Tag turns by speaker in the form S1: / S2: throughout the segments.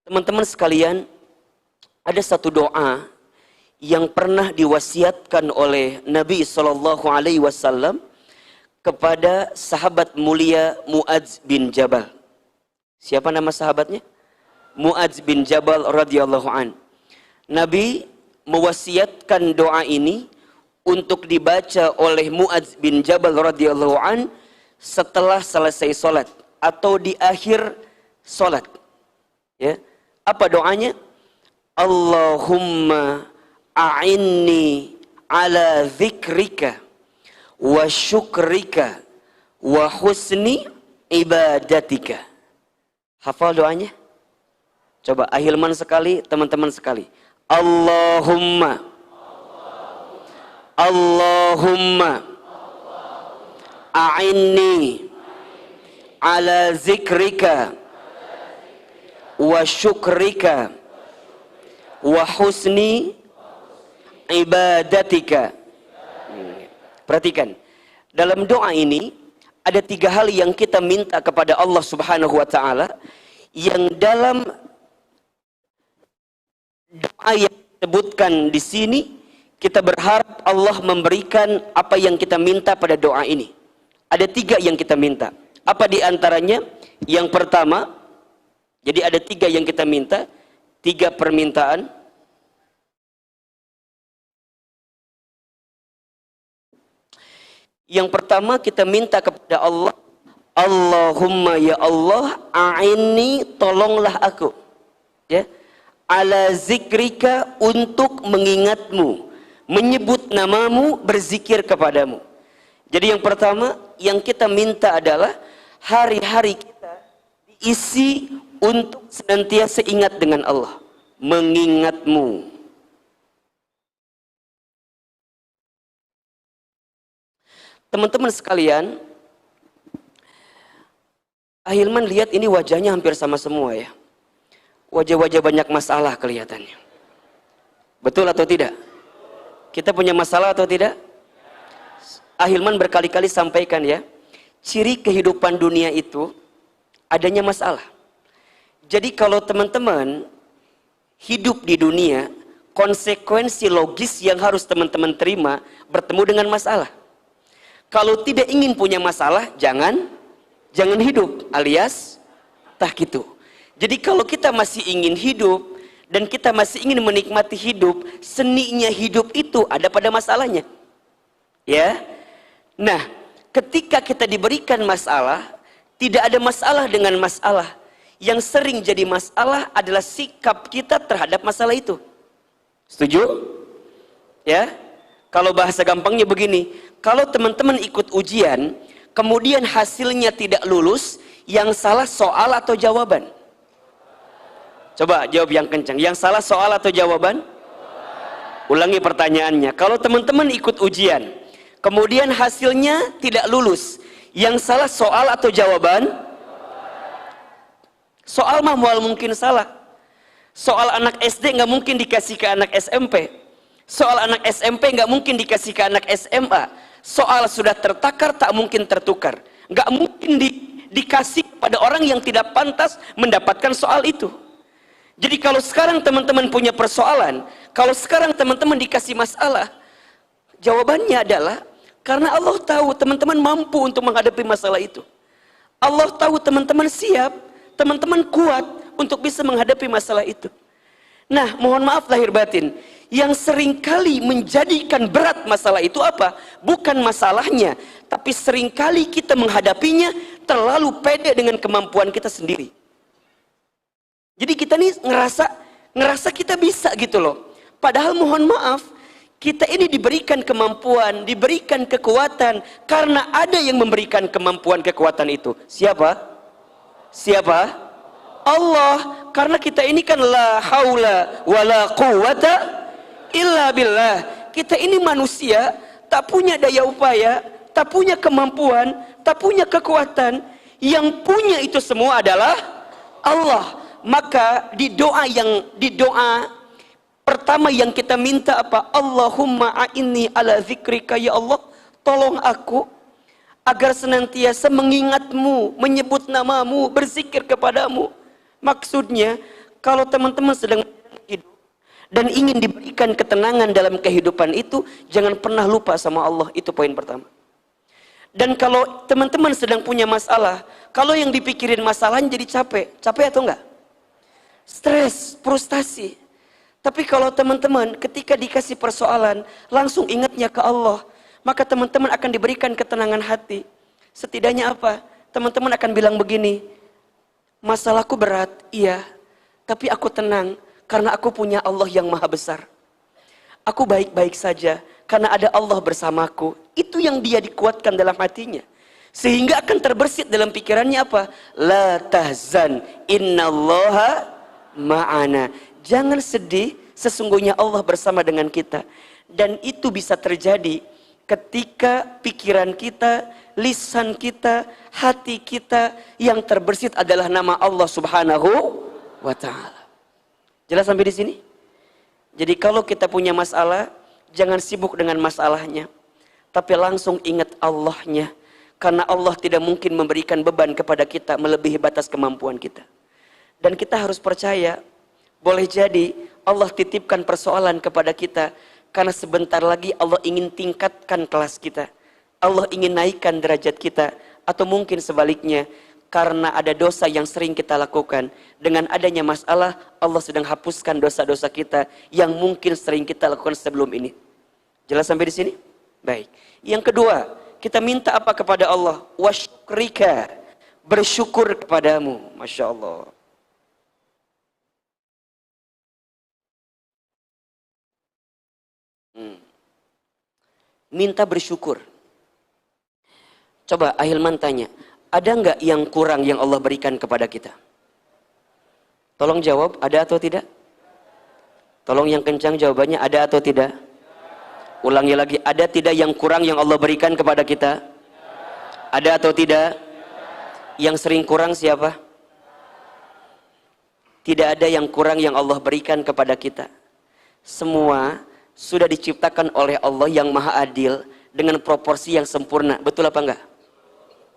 S1: Teman-teman sekalian, ada satu doa yang pernah diwasiatkan oleh Nabi SAW kepada sahabat mulia Muadz bin Jabal. Siapa nama sahabatnya? Muadz bin Jabal radhiyallahu an. Nabi mewasiatkan doa ini untuk dibaca oleh Muadz bin Jabal radhiyallahu an setelah selesai solat atau di akhir solat. Ya, apa doanya? Allahumma a'inni ala dzikrika wa syukrika wa husni ibadatika. Hafal doanya? Coba ahilman sekali, teman-teman sekali. Allahumma a'inni ala zikrika wa syukrika wa husni ibadatika. Perhatikan, dalam doa ini ada 3 hal yang kita minta kepada Allah Subhanahu wa taala, yang dalam doa yang disebutkan di sini kita berharap Allah memberikan apa yang kita minta pada doa ini. Ada 3 yang kita minta. Apa di antaranya? Yang pertama, jadi ada 3 yang kita minta, 3 permintaan. Yang pertama kita minta kepada Allah, Allahumma ya Allah, a'inni, tolonglah aku. Ya. Ala zikrika, untuk mengingatmu, menyebut namamu, berzikir kepadamu. Jadi yang pertama yang kita minta adalah hari-hari kita diisi untuk senantiasa ingat dengan Allah, mengingatmu. Teman-teman sekalian, Ahilman lihat ini wajahnya hampir sama semua ya. Wajah-wajah banyak masalah kelihatannya. Betul atau tidak? Kita punya masalah atau tidak? Ahilman berkali-kali sampaikan ya, ciri kehidupan dunia itu adanya masalah. Jadi kalau teman-teman hidup di dunia, konsekuensi logis yang harus teman-teman terima bertemu dengan masalah. Kalau tidak ingin punya masalah, jangan hidup, alias tah gitu. Jadi kalau kita masih ingin hidup dan kita masih ingin menikmati hidup, seninya hidup itu ada pada masalahnya. Ya. Nah, ketika kita diberikan masalah, tidak ada masalah dengan masalah. Yang sering jadi masalah adalah sikap kita terhadap masalah itu. Setuju? Ya. Kalau bahasa gampangnya begini, kalau teman-teman ikut ujian, kemudian hasilnya tidak lulus, yang salah soal atau jawaban? Coba jawab yang kencang. Yang salah soal atau jawaban? Ulangi pertanyaannya. Kalau teman-teman ikut ujian, kemudian hasilnya tidak lulus, yang salah soal atau jawaban? Soal mah mual mungkin salah. Soal anak SD nggak mungkin dikasih ke anak SMP. Soal anak SMP nggak mungkin dikasih ke anak SMA. Soal sudah tertakar tak mungkin tertukar. Nggak mungkin dikasih pada orang yang tidak pantas mendapatkan soal itu. Jadi kalau sekarang teman-teman punya persoalan, kalau sekarang teman-teman dikasih masalah, jawabannya adalah karena Allah tahu teman-teman mampu untuk menghadapi masalah itu. Allah tahu teman-teman siap, teman-teman kuat untuk bisa menghadapi masalah itu. Nah, mohon maaf lahir batin, yang seringkali menjadikan berat masalah itu apa? Bukan masalahnya, tapi seringkali kita menghadapinya terlalu pede dengan kemampuan kita sendiri. Jadi kita nih ngerasa kita bisa gitu loh. Padahal mohon maaf, kita ini diberikan kemampuan, diberikan kekuatan karena ada yang memberikan kemampuan kekuatan itu. Siapa? Siapa? Allah. Karena kita ini kan la haula wala quwata illa billah. Kita ini manusia, tak punya daya upaya, tak punya kemampuan, tak punya kekuatan. Yang punya itu semua adalah Allah. Maka di doa pertama yang kita minta apa? Allahumma a'inni ala zikrika, ya Allah, tolong aku agar senantiasa mengingatmu, menyebut namamu, berzikir kepadamu. Maksudnya, Kalau teman-teman sedang hidup dan ingin diberikan ketenangan dalam kehidupan itu, jangan pernah lupa sama Allah. Itu poin pertama. Dan kalau teman-teman sedang punya masalah, kalau yang dipikirin masalahnya jadi capek. Capek atau enggak? Stres, frustasi. Tapi kalau teman-teman ketika dikasih persoalan, langsung ingatnya ke Allah, maka teman-teman akan diberikan ketenangan hati. Setidaknya apa? Teman-teman akan bilang begini, masalahku berat, iya, tapi aku tenang karena aku punya Allah yang maha besar. Aku baik-baik saja karena ada Allah bersamaku. Itu yang dia dikuatkan dalam hatinya. Sehingga akan terbersit dalam pikirannya apa? La tahzan, innallaha ma'ana. Jangan sedih, sesungguhnya Allah bersama dengan kita. Dan itu bisa terjadi ketika pikiran kita, lisan kita, hati kita yang terbersit adalah nama Allah Subhanahu wa ta'ala. Jelas sampai di sini? Jadi kalau kita punya masalah, jangan sibuk dengan masalahnya, tapi langsung ingat Allahnya. Karena Allah tidak mungkin memberikan beban kepada kita melebihi batas kemampuan kita. Dan kita harus percaya, boleh jadi Allah titipkan persoalan kepada kita karena sebentar lagi Allah ingin tingkatkan kelas kita. Allah ingin naikkan derajat kita. Atau mungkin sebaliknya, karena ada dosa yang sering kita lakukan. Dengan adanya masalah, Allah sedang hapuskan dosa-dosa kita yang mungkin sering kita lakukan sebelum ini. Jelas sampai di sini? Baik. Yang kedua, kita minta apa kepada Allah? Wasyukrika, bersyukur kepadamu. Masya Allah. Minta bersyukur. Coba Ahilman tanya, ada nggak yang kurang yang Allah berikan kepada kita? Tolong jawab, ada atau tidak? Tolong yang kencang jawabannya, ada atau tidak? Ulangi lagi, ada tidak yang kurang yang Allah berikan kepada kita? Ada atau tidak? Yang sering kurang siapa? Tidak ada yang kurang yang Allah berikan kepada kita. Semua sudah diciptakan oleh Allah yang maha adil dengan proporsi yang sempurna. Betul apa enggak?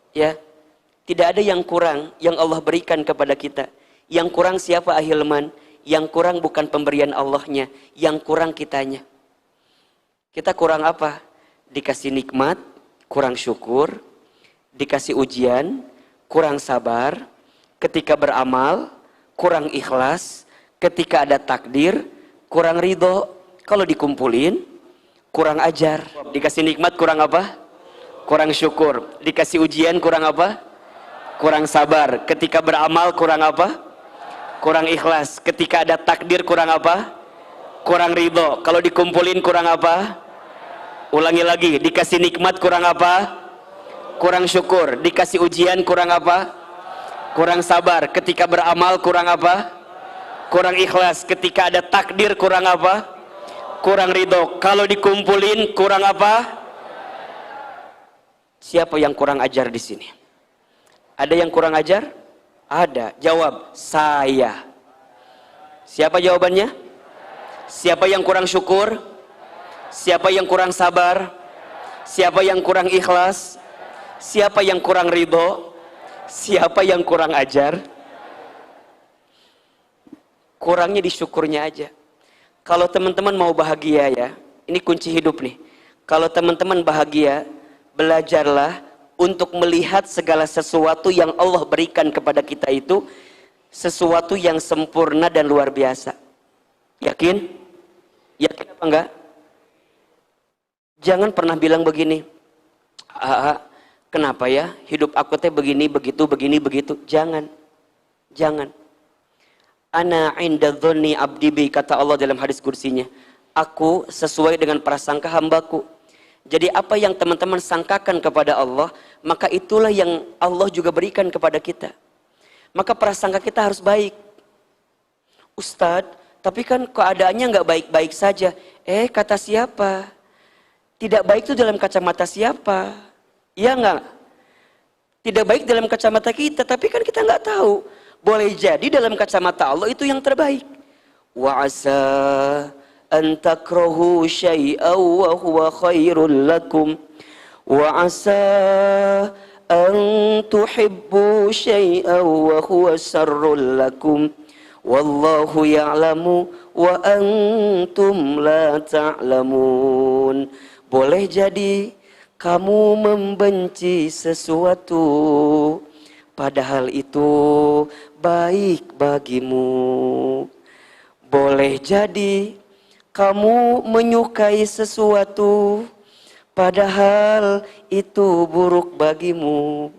S1: Ya, tidak ada yang kurang yang Allah berikan kepada kita. Yang kurang siapa Ahilman? Yang kurang bukan pemberian Allahnya, yang kurang kitanya. Kita kurang apa? Dikasih nikmat, kurang syukur. Dikasih ujian, kurang sabar. Ketika beramal, kurang ikhlas. Ketika ada takdir, kurang ridho. Kalau dikumpulin, kurang ajar. Dikasih nikmat, kurang apa? Kurang syukur. Dikasih ujian, kurang apa? Kurang sabar. Ketika beramal, kurang apa? Kurang ikhlas. Ketika ada takdir, kurang apa? Kurang ridho. Kalau dikumpulin, kurang apa? Ulangi lagi, dikasih nikmat, kurang apa? Kurang syukur. Dikasih ujian, kurang apa? Kurang sabar. Ketika beramal, kurang apa? Kurang ikhlas. Ketika ada takdir, kurang apa? Kurang ridho. Kalau dikumpulin, kurang apa? Siapa yang kurang ajar di sini? Ada yang kurang ajar? Ada. Jawab, saya. Siapa jawabannya? Siapa yang kurang syukur? Siapa yang kurang sabar? Siapa yang kurang ikhlas? Siapa yang kurang ridho? Siapa yang kurang ajar? Kurangnya di syukurnya aja. Kalau teman-teman mau bahagia ya, ini kunci hidup nih. Kalau teman-teman bahagia, belajarlah untuk melihat segala sesuatu yang Allah berikan kepada kita itu sesuatu yang sempurna dan luar biasa. Yakin? Yakin apa enggak? Jangan pernah bilang begini, kenapa ya hidup aku teh begini, begitu, begini, begitu. Jangan. Jangan. Ana inda dhonni abdi bi, kata Allah dalam hadis kursinya. Aku sesuai dengan prasangka hambaku. Jadi apa yang teman-teman sangkakan kepada Allah, maka itulah yang Allah juga berikan kepada kita. Maka prasangka kita harus baik. Ustadz, tapi kan keadaannya nggak baik-baik saja. Kata siapa? Tidak baik itu dalam kacamata siapa? Ya nggak? Tidak baik dalam kacamata kita, tapi kan kita nggak tahu. Boleh jadi dalam kacamata Allah itu yang terbaik. Wa asa an takrahu syai'an wa huwa khairul lakum. Wa asa an tuhibbu syai'an wa huwa syarrul lakum. wallahu ya'lamu wa antum la ta'lamun. Boleh jadi kamu membenci sesuatu padahal itu baik bagimu. Boleh jadi kamu menyukai sesuatu padahal itu buruk bagimu.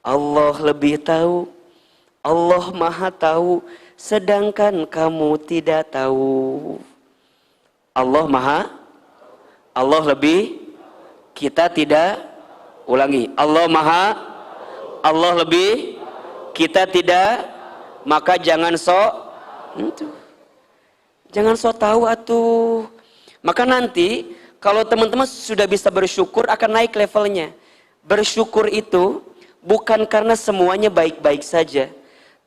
S1: Allah lebih tahu, Allah maha tahu, sedangkan kamu tidak tahu. Allah lebih, kita tidak. Ulangi, Allah maha, Allah lebih, kita tidak. Maka jangan sok itu, jangan sok tahu atuh. Maka nanti kalau teman-teman sudah bisa bersyukur, akan naik levelnya. Bersyukur itu bukan karena semuanya baik-baik saja,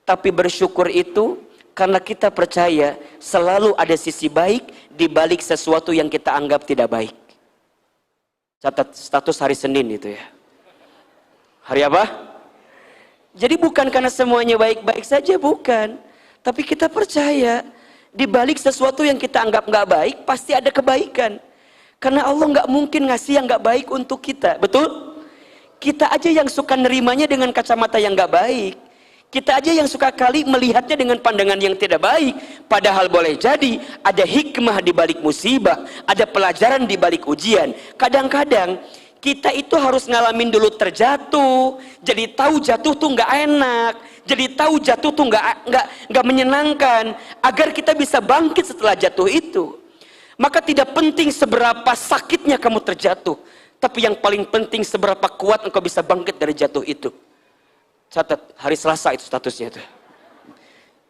S1: tapi bersyukur itu karena kita percaya selalu ada sisi baik di balik sesuatu yang kita anggap tidak baik. Catat status hari Senin itu ya. Hari apa? Jadi bukan karena semuanya baik-baik saja, bukan. Tapi kita percaya di balik sesuatu yang kita anggap nggak baik pasti ada kebaikan. Karena Allah nggak mungkin ngasih yang nggak baik untuk kita, betul? Kita aja yang suka nerimanya dengan kacamata yang nggak baik. Kita aja yang suka kali melihatnya dengan pandangan yang tidak baik. Padahal boleh jadi ada hikmah di balik musibah, ada pelajaran di balik ujian. Kadang-kadang kita itu harus ngalamin dulu terjatuh, jadi tahu jatuh tuh nggak enak, jadi tahu jatuh tuh nggak menyenangkan, agar kita bisa bangkit setelah jatuh itu. Maka tidak penting seberapa sakitnya kamu terjatuh, tapi yang paling penting seberapa kuat engkau bisa bangkit dari jatuh itu. Catat, hari Selasa itu statusnya itu.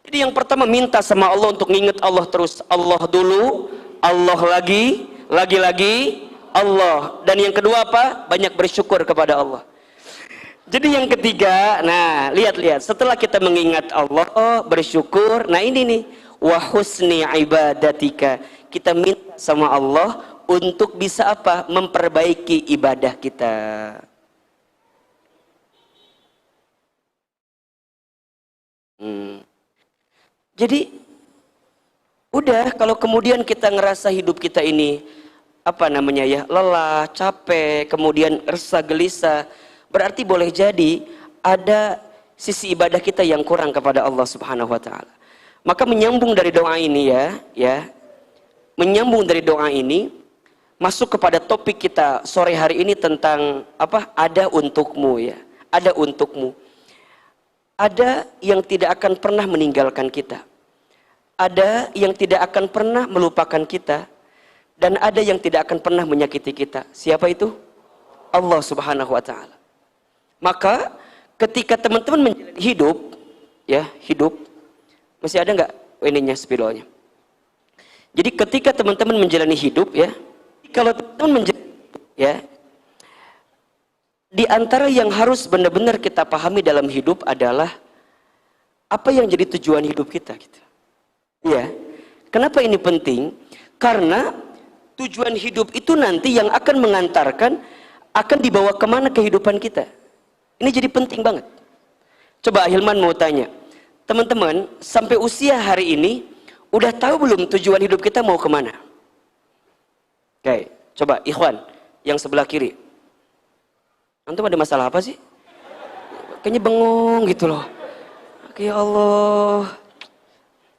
S1: Jadi yang pertama, minta sama Allah untuk nginget Allah terus. Allah dulu, Allah lagi Allah. Dan yang kedua apa? Banyak bersyukur kepada Allah. Jadi yang ketiga, nah lihat-lihat, setelah kita mengingat Allah, bersyukur, nah ini nih, wa husni ibadatika. Kita minta sama Allah untuk bisa apa? Memperbaiki ibadah kita. Jadi udah, kalau kemudian kita ngerasa hidup kita ini apa namanya ya, lelah, capek, kemudian resah, gelisah, berarti boleh jadi ada sisi ibadah kita yang kurang kepada Allah Subhanahu wa taala. Maka menyambung dari doa ini menyambung dari doa ini masuk kepada topik kita sore hari ini tentang apa? Ada untukmu ya. Ada untukmu. Ada yang tidak akan pernah meninggalkan kita. Ada yang tidak akan pernah melupakan kita. Dan ada yang tidak akan pernah menyakiti kita. Siapa itu? Allah Subhanahu wa taala. Maka ketika teman-teman menjalani hidup, ya, hidup, masih ada nggak ininya, spidolnya? Jadi ketika teman-teman menjalani hidup, ya, kalau teman-teman menjalani hidup, ya, di antara yang harus benar-benar kita pahami dalam hidup adalah apa yang jadi tujuan hidup kita, gitu. Ya, kenapa ini penting? Karena tujuan hidup itu nanti yang akan mengantarkan, akan dibawa kemana kehidupan kita. Ini jadi penting banget. Coba Hilman mau tanya, teman-teman sampai usia hari ini udah tahu belum tujuan hidup kita mau kemana? Oke, coba Ikhwan yang sebelah kiri. Antum ada masalah apa sih? Kayaknya bengong gitu loh. Ya Allah.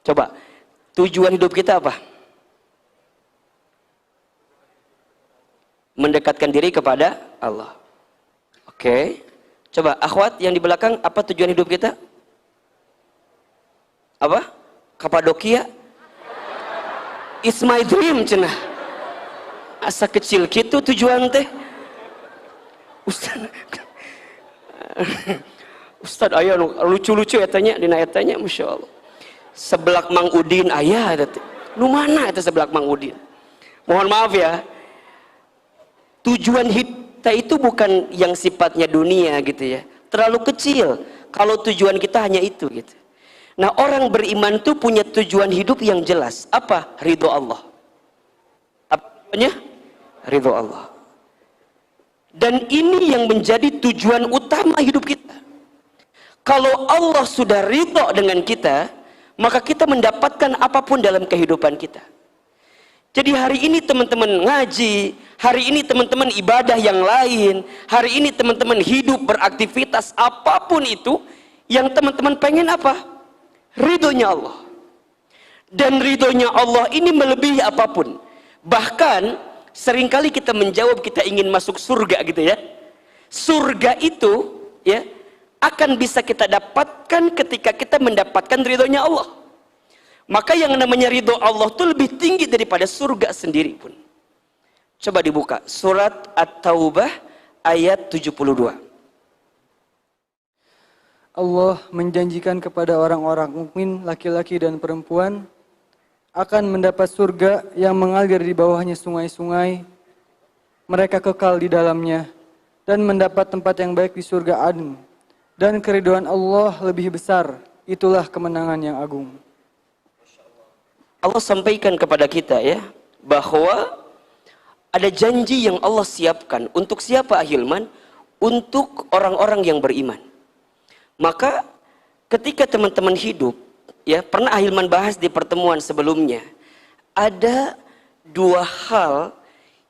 S1: Coba, tujuan hidup kita apa? Mendekatkan diri kepada Allah. Oke. Coba, akhwat yang di belakang, apa tujuan hidup kita? Apa? Kapadokia? It's my dream, cenah. Asa kecil gitu tujuan teh. Ustaz aya lucu-lucu etanya dina etanya, Masya Allah. Sebelak Mang Udin aya eta. Nu mana eta sebelak Mang Udin? Mohon maaf ya. Tujuan kita itu bukan yang sifatnya dunia gitu ya. Terlalu kecil kalau tujuan kita hanya itu gitu. Nah, orang beriman itu punya tujuan hidup yang jelas. Apa? Ridho Allah. Apa tujuannya? Ridho Allah. Dan ini yang menjadi tujuan utama hidup kita. Kalau Allah sudah ridho dengan kita, maka kita mendapatkan apapun dalam kehidupan kita. Jadi hari ini teman-teman ngaji, hari ini teman-teman ibadah yang lain, hari ini teman-teman hidup beraktivitas apapun itu, yang teman-teman pengen apa? Ridhonya Allah. Dan ridhonya Allah ini melebihi apapun. Bahkan seringkali kita menjawab kita ingin masuk surga gitu ya. Surga itu ya akan bisa kita dapatkan ketika kita mendapatkan ridhonya Allah. Maka yang namanya ridho Allah itu lebih tinggi daripada surga sendiri pun. Coba dibuka surat At-Taubah ayat 72.
S2: Allah menjanjikan kepada orang-orang mukmin laki-laki dan perempuan akan mendapat surga yang mengalir di bawahnya sungai-sungai. Mereka kekal di dalamnya dan mendapat tempat yang baik di surga Aden. Dan keridhaan Allah lebih besar. Itulah kemenangan yang agung.
S1: Allah sampaikan kepada kita ya bahwa ada janji yang Allah siapkan untuk siapa Ahilman? Untuk orang-orang yang beriman. Maka ketika teman-teman hidup ya, pernah Ahilman bahas di pertemuan sebelumnya, ada dua hal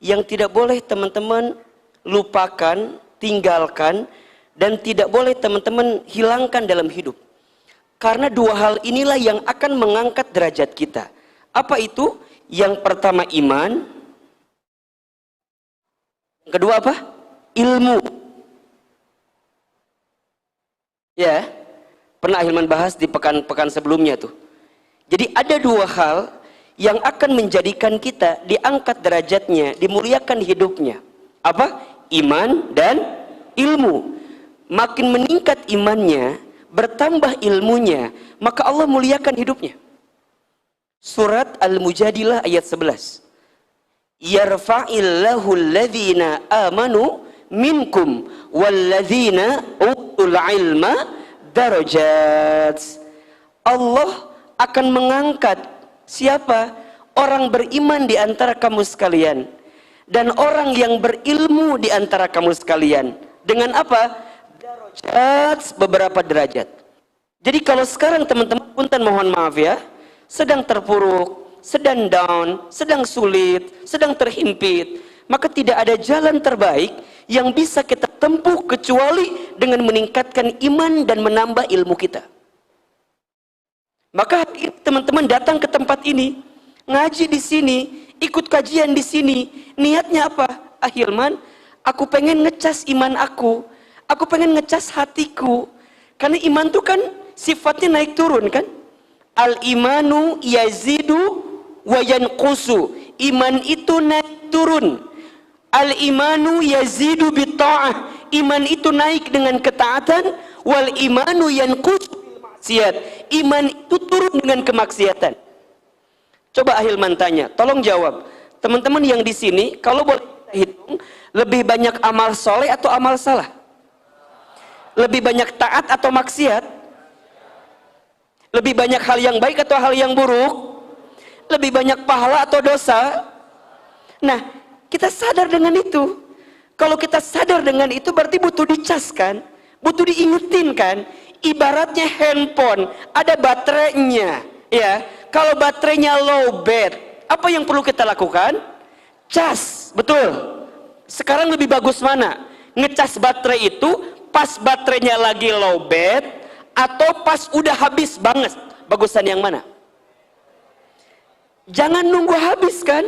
S1: yang tidak boleh teman-teman lupakan, tinggalkan, dan tidak boleh teman-teman hilangkan dalam hidup. Karena dua hal inilah yang akan mengangkat derajat kita. Apa itu? Yang pertama iman. Yang kedua apa? Ilmu. Ya, pernah Ahilman bahas di pekan-pekan sebelumnya tuh. Jadi ada dua hal yang akan menjadikan kita diangkat derajatnya, dimuliakan hidupnya. Apa? Iman dan ilmu. Makin meningkat imannya, bertambah ilmunya, maka Allah muliakan hidupnya. Surat Al-Mujadilah ayat 11. Yarfa'illahu alladhina amanu minkum walladhina utul ilma darajat. Allah akan mengangkat siapa? Orang beriman di antara kamu sekalian dan orang yang berilmu di antara kamu sekalian. Dengan apa? Darajat, beberapa derajat. Jadi kalau sekarang teman-teman punten mohon maaf ya, sedang terpuruk, sedang down, sedang sulit, sedang terhimpit, maka tidak ada jalan terbaik yang bisa kita tempuh kecuali dengan meningkatkan iman dan menambah ilmu kita. Maka teman-teman datang ke tempat ini, ngaji di sini, ikut kajian di sini, niatnya apa? Ahilman, aku pengen ngecas iman aku pengen ngecas hatiku, karena iman itu kan sifatnya naik turun kan? Al-imanu yazidu wa yanqusu. Iman itu naik turun. Al-imanu yazidu bitta'ah. Iman itu naik dengan ketaatan. Wal imanu yanqusu bil maksiat. Iman itu turun dengan kemaksiatan. Coba Ahilman tanya, tolong jawab. Teman-teman yang di sini, kalau boleh kita hitung, lebih banyak amal soleh atau amal salah? Lebih banyak taat atau maksiat? Lebih banyak hal yang baik atau hal yang buruk? Lebih banyak pahala atau dosa? Nah, kita sadar dengan itu. Kalau kita sadar dengan itu berarti butuh dicas kan? Butuh diingetin kan? Ibaratnya handphone, ada baterainya. Ya, kalau baterainya low bat, apa yang perlu kita lakukan? Cas, betul. Sekarang lebih bagus mana? Ngecas baterai itu pas baterainya lagi low bat, atau pas udah habis banget? Bagusan yang mana? Jangan nunggu habis kan?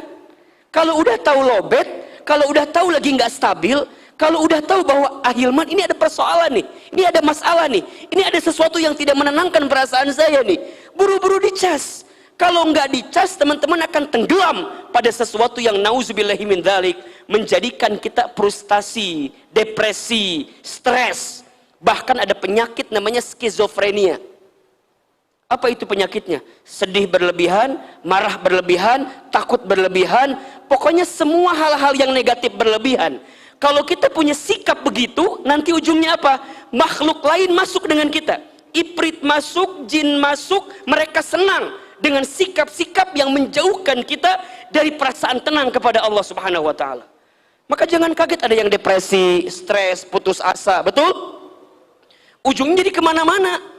S1: Kalau udah tahu lowbat, kalau udah tahu lagi nggak stabil, kalau udah tahu bahwa Ahilman ini ada persoalan nih, ini ada masalah nih, ini ada sesuatu yang tidak menenangkan perasaan saya nih, buru-buru dicas. Kalau nggak dicas, teman-teman akan tenggelam pada sesuatu yang nauzubillahi min dzalik, menjadikan kita frustasi, depresi, stres. Bahkan ada penyakit namanya skizofrenia. Apa itu penyakitnya? Sedih berlebihan, marah berlebihan, takut berlebihan, pokoknya semua hal-hal yang negatif berlebihan. Kalau kita punya sikap begitu, nanti ujungnya apa? Makhluk lain masuk dengan kita. Ifrit masuk, jin masuk, mereka senang dengan sikap-sikap yang menjauhkan kita dari perasaan tenang kepada Allah Subhanahu wa taala. Maka jangan kaget ada yang depresi, stres, putus asa, betul? Ujungnya jadi kemana-mana.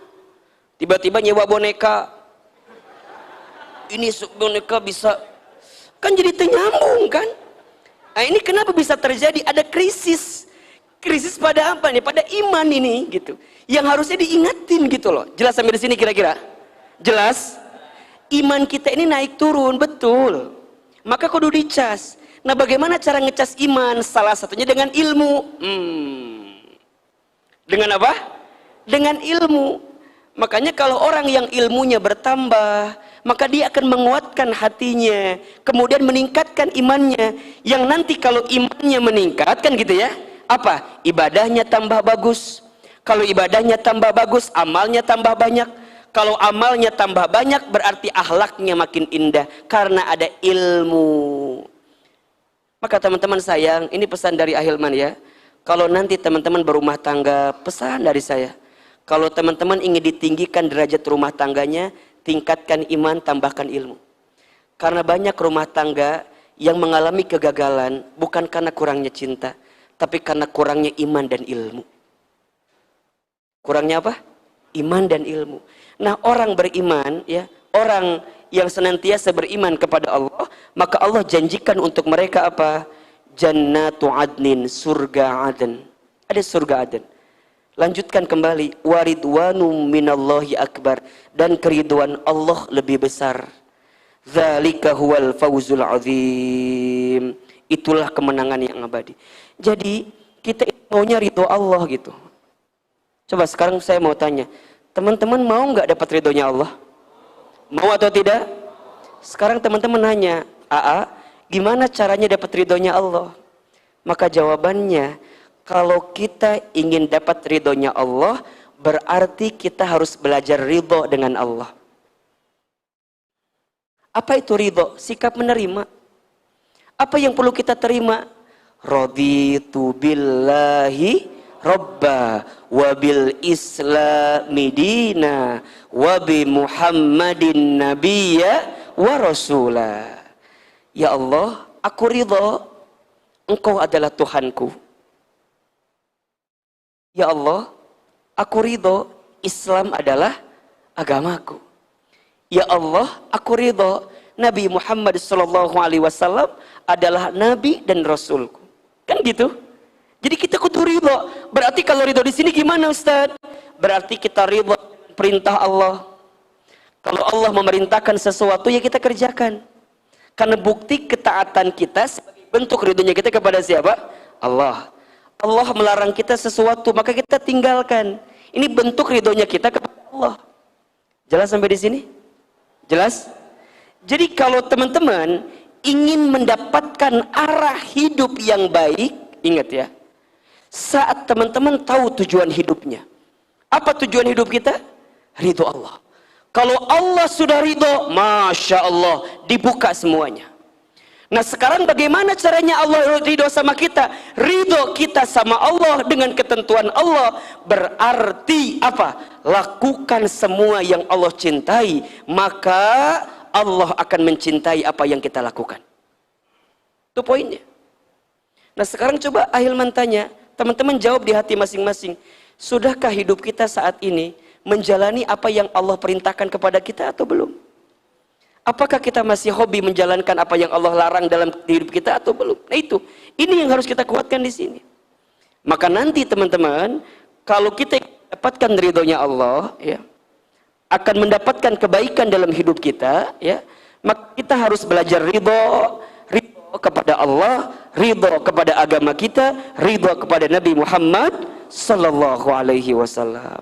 S1: Tiba-tiba nyewa boneka, ini mereka bisa, kan jadi ternyambung kan. Nah, ini kenapa bisa terjadi? Ada krisis. Krisis pada apa nih? Pada iman ini gitu. Yang harusnya diingatin gitu loh. Jelas sampai di sini kira-kira? Jelas? Iman kita ini naik turun, betul. Maka kudu dicas. Nah, bagaimana cara ngecas iman? Salah satunya dengan ilmu. Dengan apa? Dengan ilmu. Makanya kalau orang yang ilmunya bertambah, maka dia akan menguatkan hatinya, kemudian meningkatkan imannya, yang nanti kalau imannya meningkat kan gitu ya, apa? Ibadahnya tambah bagus. Kalau ibadahnya tambah bagus, amalnya tambah banyak. Kalau amalnya tambah banyak, berarti akhlaknya makin indah karena ada ilmu. Maka teman-teman sayang, ini pesan dari Ahilman ya. Kalau nanti teman-teman berumah tangga, pesan dari saya. Kalau teman-teman ingin ditinggikan derajat rumah tangganya, tingkatkan iman, tambahkan ilmu. Karena banyak rumah tangga yang mengalami kegagalan bukan karena kurangnya cinta, tapi karena kurangnya iman dan ilmu. Kurangnya apa? Iman dan ilmu. Nah, orang beriman ya, orang yang senantiasa beriman kepada Allah, maka Allah janjikan untuk mereka apa? Jannatu adnin, surga aden. Ada surga aden. Lanjutkan kembali, waridwanum minallahi akbar, dan keriduan Allah lebih besar. Dzalika huwal fawzul azim. Itulah kemenangan yang abadi. Jadi kita maunya ridho Allah gitu. Coba sekarang saya mau tanya, teman-teman mau nggak dapat ridhonya Allah? Mau atau tidak? Sekarang teman-teman nanya, gimana caranya dapat ridhonya Allah? Maka jawabannya, kalau kita ingin dapat ridhonya Allah, berarti kita harus belajar ridho dengan Allah. Apa itu ridho? Sikap menerima. Apa yang perlu kita terima? Raditu billahi robba wa bil islami dina wa bi muhammadin nabiyya wa rasulah. Ya Allah, aku ridho, Engkau adalah Tuhanku. Ya Allah, aku ridho, Islam adalah agamaku. Ya Allah, aku ridho, Nabi Muhammad SAW adalah Nabi dan Rasulku. Kan gitu? Jadi kita kudu ridho. Berarti kalau ridho di sini gimana Ustaz? Berarti kita ridho perintah Allah. Kalau Allah memerintahkan sesuatu ya kita kerjakan. Karena bukti ketaatan kita sebagai bentuk ridhonya kita kepada siapa? Allah. Allah melarang kita sesuatu, maka kita tinggalkan. Ini bentuk ridhonya kita kepada Allah. Jelas sampai di sini? Jelas? Jadi kalau teman-teman ingin mendapatkan arah hidup yang baik, ingat ya, saat teman-teman tahu tujuan hidupnya. Apa tujuan hidup kita? Ridho Allah. Kalau Allah sudah ridho, Masya Allah, dibuka semuanya. Nah sekarang bagaimana caranya Allah ridho sama kita? Ridho kita sama Allah dengan ketentuan Allah. Berarti apa? Lakukan semua yang Allah cintai, maka Allah akan mencintai apa yang kita lakukan. Itu poinnya. Nah sekarang coba Ahilman tanya, teman-teman jawab di hati masing-masing. Sudahkah hidup kita saat ini menjalani apa yang Allah perintahkan kepada kita atau belum? Apakah kita masih hobi menjalankan apa yang Allah larang dalam hidup kita atau belum? Nah itu, ini yang harus kita kuatkan di sini. Maka nanti teman-teman, kalau kita dapatkan ridhonya Allah, ya, akan mendapatkan kebaikan dalam hidup kita, ya, maka kita harus belajar ridho kepada Allah, ridho kepada agama kita, ridho kepada Nabi Muhammad sallallahu alaihi wasallam.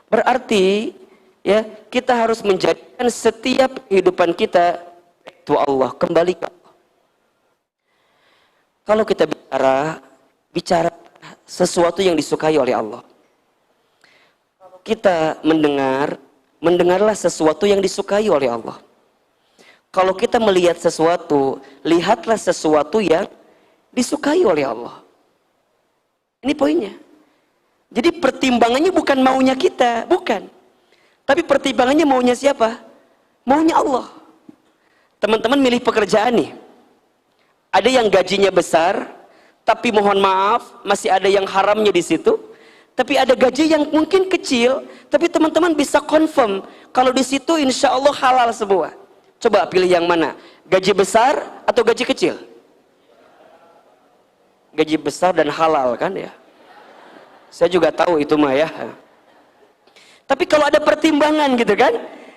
S1: Berarti ya, kita harus menjadikan setiap kehidupan kita itu Allah, kembali ke Allah. Kalau kita bicara sesuatu yang disukai oleh Allah. Kita mendengarlah sesuatu yang disukai oleh Allah. Kalau kita melihat sesuatu, lihatlah sesuatu yang disukai oleh Allah. Ini poinnya. Jadi pertimbangannya bukan maunya kita, bukan. Tapi pertimbangannya maunya siapa? Maunya Allah. Teman-teman milih pekerjaan nih. Ada yang gajinya besar, tapi mohon maaf, masih ada yang haramnya di situ. Tapi ada gaji yang mungkin kecil, tapi teman-teman bisa confirm kalau di situ insya Allah halal semua. Coba pilih yang mana? Gaji besar atau gaji kecil? Gaji besar dan halal kan ya. Saya juga tahu itu mah ya. Tapi kalau ada pertimbangan gitu kan.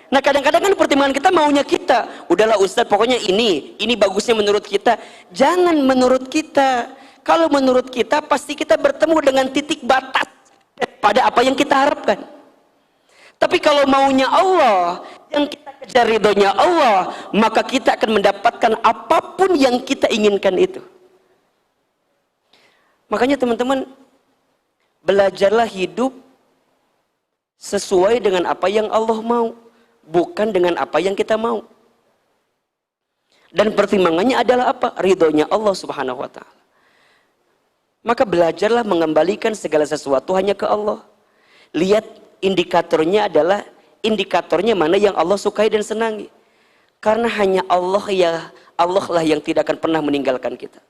S1: Nah kadang-kadang kan pertimbangan kita maunya kita. Udahlah Ustadz pokoknya ini bagusnya menurut kita. Jangan menurut kita. Kalau menurut kita pasti kita bertemu dengan titik batas pada apa yang kita harapkan. Tapi kalau maunya Allah, yang kita kejar ridhonya Allah, maka kita akan mendapatkan apapun yang kita inginkan itu. Makanya teman-teman, belajarlah hidup sesuai dengan apa yang Allah mau, bukan dengan apa yang kita mau. Dan pertimbangannya adalah apa? Ridhonya Allah Subhanahu wa ta'ala. Maka belajarlah mengembalikan segala sesuatu hanya ke Allah. Lihat indikatornya adalah indikatornya mana yang Allah sukai dan senangi. Karena hanya Allah lah yang tidak akan pernah meninggalkan kita.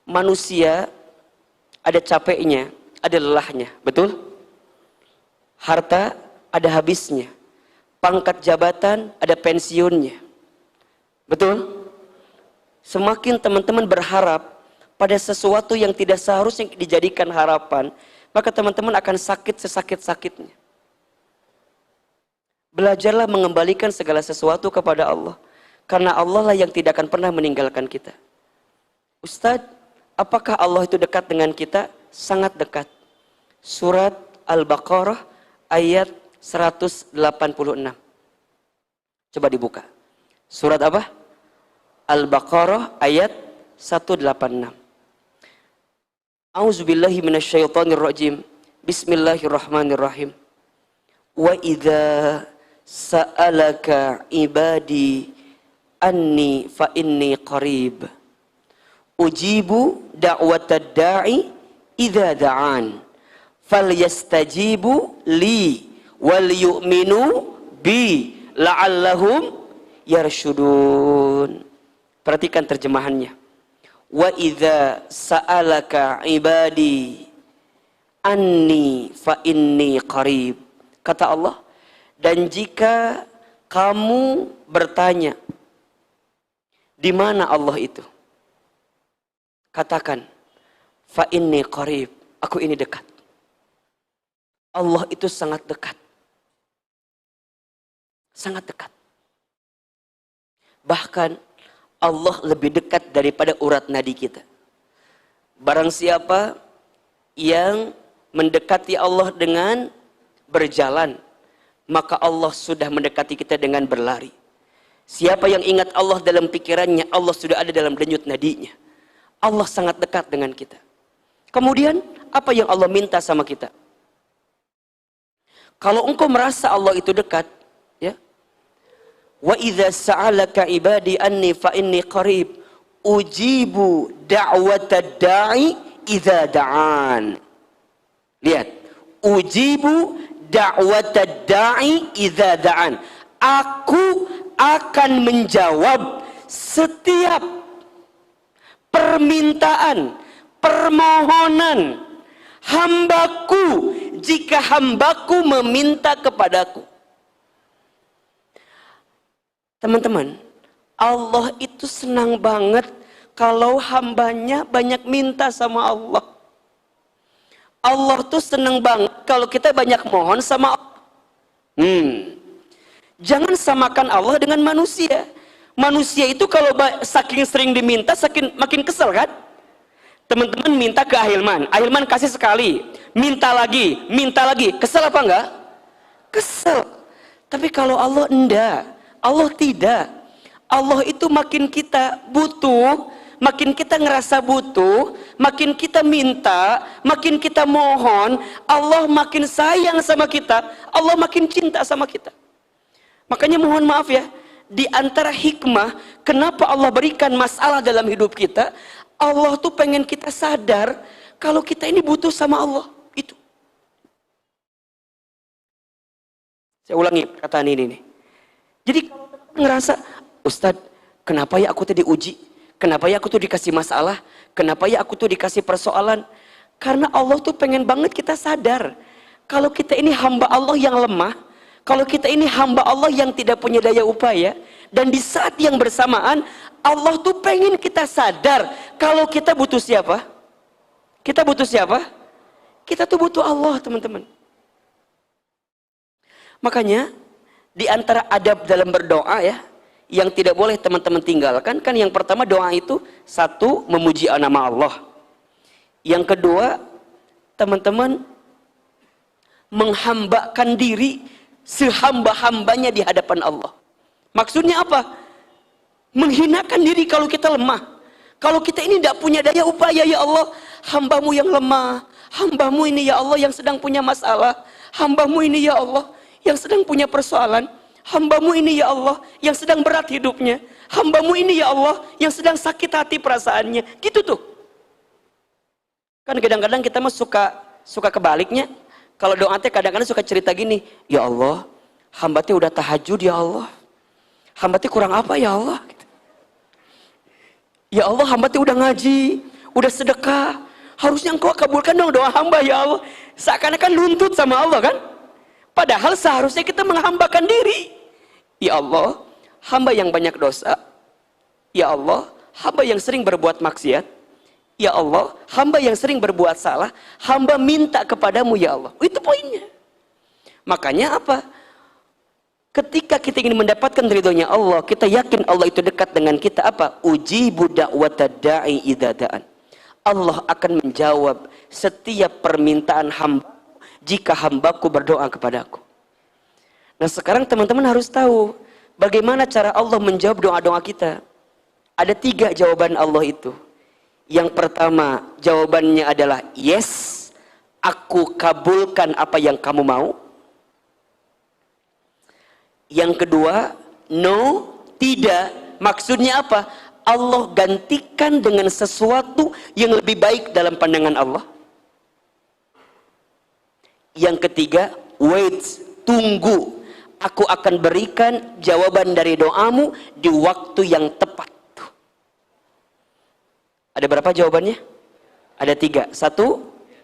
S1: Manusia ada capeknya, ada lelahnya, betul? Harta ada habisnya, pangkat jabatan ada pensiunnya, betul? Semakin teman-teman berharap pada sesuatu yang tidak seharusnya dijadikan harapan, maka teman-teman akan sakit sesakit-sakitnya. Belajarlah mengembalikan segala sesuatu kepada Allah, karena Allah lah yang tidak akan pernah meninggalkan kita. Ustadz, apakah Allah itu dekat dengan kita? Sangat dekat. Surat Al-Baqarah ayat 186. Coba dibuka. Surat apa? Al-Baqarah ayat 186. A'udzubillahi minasyaitonirrajim. Bismillahirrahmanirrahim. Wa idza sa'alaka ibadi anni fa inni qarib. Ujibu da'watad da'i idza da'an. Falyastajibu li wal yu'minu bi la'allahum yarshudun. Perhatikan terjemahannya. Wa idza sa'alaka ibadi anni fa inni qarib. Kata Allah, dan jika kamu bertanya di mana Allah itu, katakan fa inni qarib, aku ini dekat. Allah itu sangat dekat. Sangat dekat. Bahkan Allah lebih dekat daripada urat nadi kita. Barang siapa yang mendekati Allah dengan berjalan, maka Allah sudah mendekati kita dengan berlari. Siapa yang ingat Allah dalam pikirannya, Allah sudah ada dalam denyut nadinya. Allah sangat dekat dengan kita. Kemudian apa yang Allah minta sama kita? Kalau engkau merasa Allah itu dekat, ya. Wa idza sa'alaka ibadi anni fa inni qarib ujibu da'watad da'i idza da'an. Lihat, ujibu da'watad da'i idza da'an. Aku akan menjawab setiap permintaan, permohonan hambaku jika hambaku meminta kepadaku. Teman-teman, Allah itu senang banget kalau hambanya banyak minta sama Allah. Allah tuh senang banget kalau kita banyak mohon sama Allah. Jangan samakan Allah dengan manusia. Manusia itu kalau saking sering diminta, makin kesel kan? Teman-teman minta ke Ahilman, Ahilman kasih sekali, minta lagi, kesel apa enggak? Kesel. Tapi kalau Allah enggak, Allah tidak. Allah itu makin kita butuh, makin kita ngerasa butuh, makin kita minta, makin kita mohon, Allah makin sayang sama kita, Allah makin cinta sama kita. Makanya mohon maaf ya, di antara hikmah kenapa Allah berikan masalah dalam hidup kita, Allah tuh pengen kita sadar kalau kita ini butuh sama Allah. Itu. Saya ulangi perkataan ini nih. Jadi kalau ngerasa, Ustadz, kenapa ya aku tuh diuji? Kenapa ya aku tuh dikasih masalah? Kenapa ya aku tuh dikasih persoalan? Karena Allah tuh pengen banget kita sadar kalau kita ini hamba Allah yang lemah, kalau kita ini hamba Allah yang tidak punya daya upaya, Dan di saat yang bersamaan, Allah tuh pengen kita sadar kalau kita butuh siapa? Kita butuh siapa? Kita tuh butuh Allah, teman-teman. Makanya di antara adab dalam berdoa ya, yang tidak boleh teman-teman tinggalkan, kan yang pertama doa itu satu, memuji nama Allah. Yang kedua, teman-teman menghambakan diri sehamba-hambanya di hadapan Allah. Maksudnya apa? Menghinakan diri kalau kita lemah. Kalau kita ini tidak punya daya upaya, ya Allah, hambamu yang lemah, hambamu ini ya Allah yang sedang punya masalah, hambamu ini ya Allah yang sedang punya persoalan, hambamu ini ya Allah yang sedang berat hidupnya, hambamu ini ya Allah yang sedang sakit hati perasaannya. Gitu tuh. Kan kadang-kadang kita mah suka kebaliknya. Kalau doa teh kadang-kadang suka cerita gini, ya Allah, hamba teh udah tahajud ya Allah, hamba teh kurang apa ya Allah? Ya Allah, hamba teh udah ngaji, udah sedekah, harusnya engkau kabulkan dong doa hamba ya Allah. Seakan-akan nuntut sama Allah kan? Padahal seharusnya kita menghambakan diri. Ya Allah, hamba yang banyak dosa. Ya Allah, hamba yang sering berbuat maksiat. Ya Allah, hamba yang sering berbuat salah. Hamba minta kepadamu ya Allah. Itu poinnya. Makanya apa? Ketika kita ingin mendapatkan ridhonya Allah, kita yakin Allah itu dekat dengan kita, apa? Ujibu da'wata da'i idza da'an. Allah akan menjawab setiap permintaan hamba jika hambaku berdoa kepadaku. Nah sekarang teman-teman harus tahu bagaimana cara Allah menjawab doa-doa kita. Ada 3 jawaban Allah itu. Yang pertama jawabannya adalah yes, aku kabulkan apa yang kamu mau. Yang kedua no, tidak. Maksudnya apa? Allah gantikan dengan sesuatu yang lebih baik dalam pandangan Allah. Yang ketiga wait, tunggu, aku akan berikan jawaban dari doamu di waktu yang tepat. Ada berapa jawabannya? Ada 3. 1,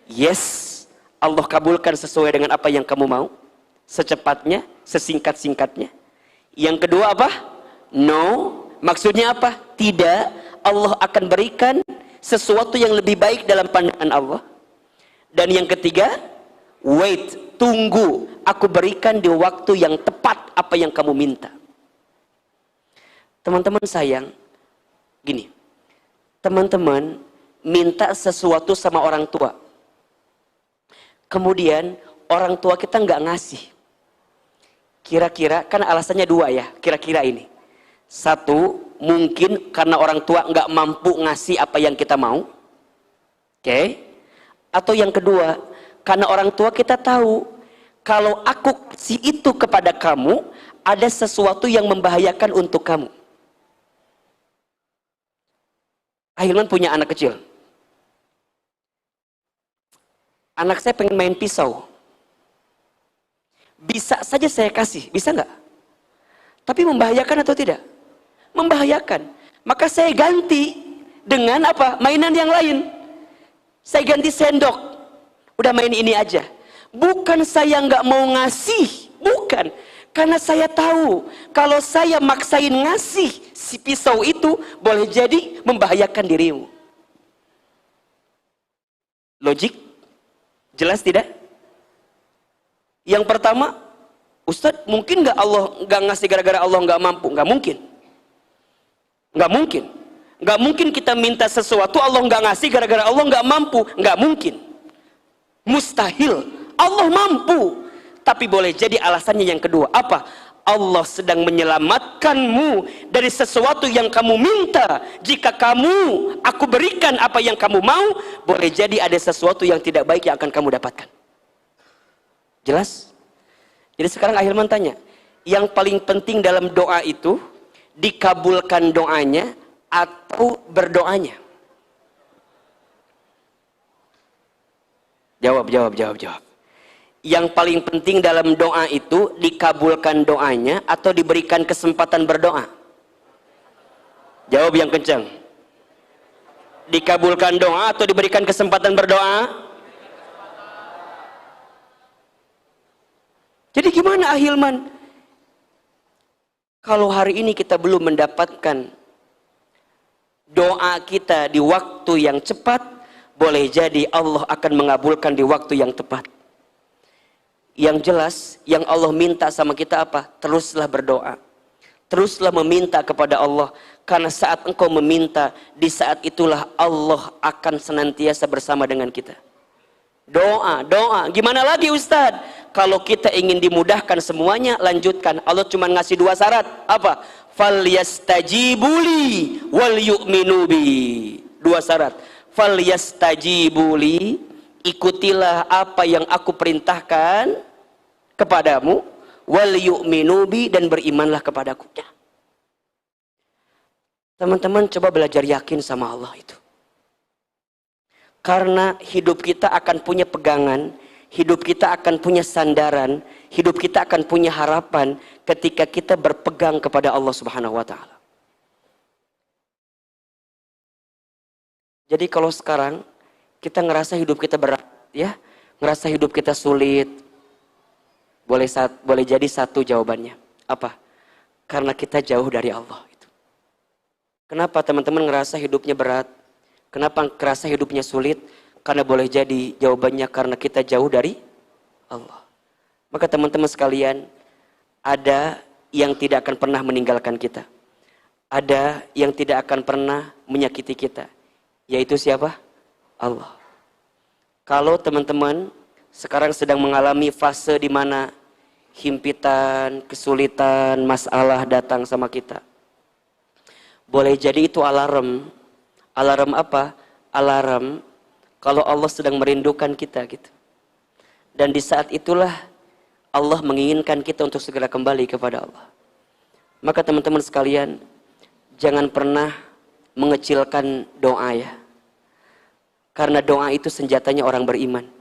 S1: yes, Allah kabulkan sesuai dengan apa yang kamu mau, secepatnya, sesingkat-singkatnya. Yang kedua apa? No. Maksudnya apa? Tidak. Allah akan berikan sesuatu yang lebih baik dalam pandangan Allah. Dan yang ketiga, wait, tunggu, aku berikan di waktu yang tepat apa yang kamu minta. Teman-teman sayang, gini, teman-teman minta sesuatu sama orang tua, kemudian orang tua kita nggak ngasih. Kira-kira, kan alasannya 2 ya, kira-kira ini. 1, mungkin karena orang tua nggak mampu ngasih apa yang kita mau. Oke? Atau yang kedua, karena orang tua kita tahu, kalau aku kasih itu kepada kamu, ada sesuatu yang membahayakan untuk kamu. Ahilman punya anak kecil. Anak saya pengen main pisau. Bisa saja saya kasih, bisa nggak? Tapi membahayakan atau tidak? Membahayakan. Maka saya ganti dengan apa? Mainan yang lain. Saya ganti sendok. Udah main ini aja. Bukan saya nggak mau ngasih, bukan. Karena saya tahu kalau saya maksain ngasih si pisau itu boleh jadi membahayakan dirimu. Logik? Jelas tidak? Yang pertama, Ustadz, mungkin nggak Allah nggak ngasih gara-gara Allah nggak mampu? Nggak mungkin. Nggak mungkin. Nggak mungkin kita minta sesuatu Allah nggak ngasih gara-gara Allah nggak mampu. Nggak mungkin. Mustahil. Allah mampu. Tapi boleh jadi alasannya yang kedua. Apa? Allah sedang menyelamatkanmu dari sesuatu yang kamu minta. Jika aku berikan apa yang kamu mau, boleh jadi ada sesuatu yang tidak baik yang akan kamu dapatkan. Jelas? Jadi sekarang Ahilman tanya, yang paling penting dalam doa itu dikabulkan doanya atau berdoanya? Jawab. Yang paling penting dalam doa itu dikabulkan doanya atau diberikan kesempatan berdoa? Jawab yang kencang. Dikabulkan doa atau diberikan kesempatan berdoa? Jadi gimana Ahilman? Kalau hari ini kita belum mendapatkan doa kita di waktu yang cepat, boleh jadi Allah akan mengabulkan di waktu yang tepat. Yang jelas, yang Allah minta sama kita apa? Teruslah berdoa. Teruslah meminta kepada Allah. Karena saat engkau meminta, di saat itulah Allah akan senantiasa bersama dengan kita. Doa, doa. Gimana lagi Ustadz? Kalau kita ingin dimudahkan semuanya, lanjutkan. Allah cuma ngasih 2 syarat. Apa? Falyastajibuli wal yu'minu bi. 2 syarat. Falyastajibuli, ikutilah apa yang aku perintahkan kepadamu, wal yu'minu bi, dan berimanlah kepadaku. Teman-teman coba belajar yakin sama Allah itu. Karena hidup kita akan punya pegangan, hidup kita akan punya sandaran, hidup kita akan punya harapan ketika kita berpegang kepada Allah Subhanahu wa taala. Jadi kalau sekarang kita ngerasa hidup kita berat, ya, ngerasa hidup kita sulit, boleh jadi satu jawabannya. Apa? Karena kita jauh dari Allah. Kenapa teman-teman ngerasa hidupnya berat? Kenapa ngerasa hidupnya sulit? Karena boleh jadi jawabannya karena kita jauh dari Allah. Maka teman-teman sekalian, ada yang tidak akan pernah meninggalkan kita. Ada yang tidak akan pernah menyakiti kita. Yaitu siapa? Allah. Kalau teman-teman sekarang sedang mengalami fase di mana himpitan, kesulitan, masalah datang sama kita, boleh jadi itu alarm. Alarm apa? Alarm kalau Allah sedang merindukan kita gitu. Dan di saat itulah Allah menginginkan kita untuk segera kembali kepada Allah. Maka teman-teman sekalian, jangan pernah mengecilkan doa ya. Karena doa itu senjatanya orang beriman.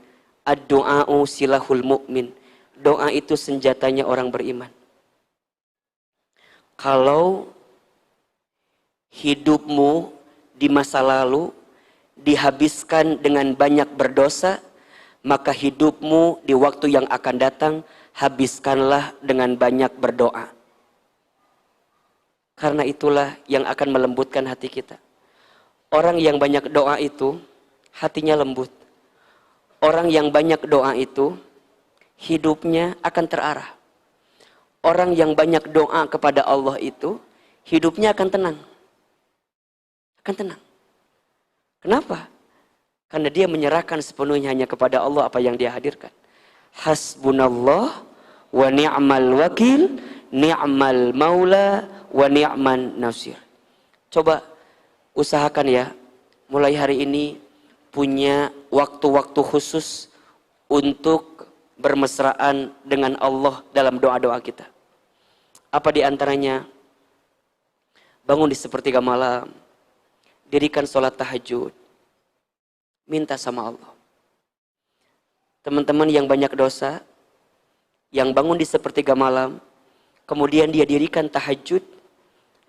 S1: Ad-du'a'u silahul mu'min. Doa itu senjatanya orang beriman. Kalau hidupmu di masa lalu dihabiskan dengan banyak berdosa, maka hidupmu di waktu yang akan datang habiskanlah dengan banyak berdoa. Karena itulah yang akan melembutkan hati kita. Orang yang banyak doa itu hatinya lembut. Orang yang banyak doa itu hidupnya akan terarah. Orang yang banyak doa kepada Allah itu hidupnya akan tenang. Akan tenang. Kenapa? Karena dia menyerahkan sepenuhnya hanya kepada Allah apa yang dia hadirkan. Hasbunallah wa ni'mal wakil, ni'mal maula wa ni'man nasir. Coba usahakan ya, mulai hari ini punya waktu-waktu khusus untuk bermesraan dengan Allah dalam doa-doa kita. Apa di antaranya? Bangun di sepertiga malam, dirikan sholat tahajud, minta sama Allah. Teman-teman yang banyak dosa, yang bangun di sepertiga malam, kemudian dia dirikan tahajud,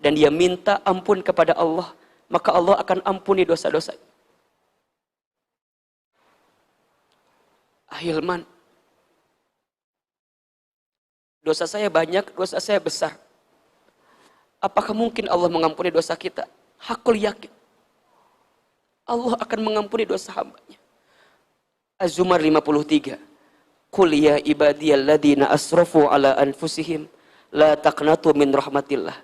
S1: dan dia minta ampun kepada Allah, maka Allah akan ampuni dosa-dosa. Hilman, dosa saya banyak, dosa saya besar. Apakah mungkin Allah mengampuni dosa kita? Hakul yakin Allah akan mengampuni dosa hambanya. Az-Zumar 53. Qul ya ibadiyalladzina asrafu ala anfusihim la taqnatu min rahmatillah.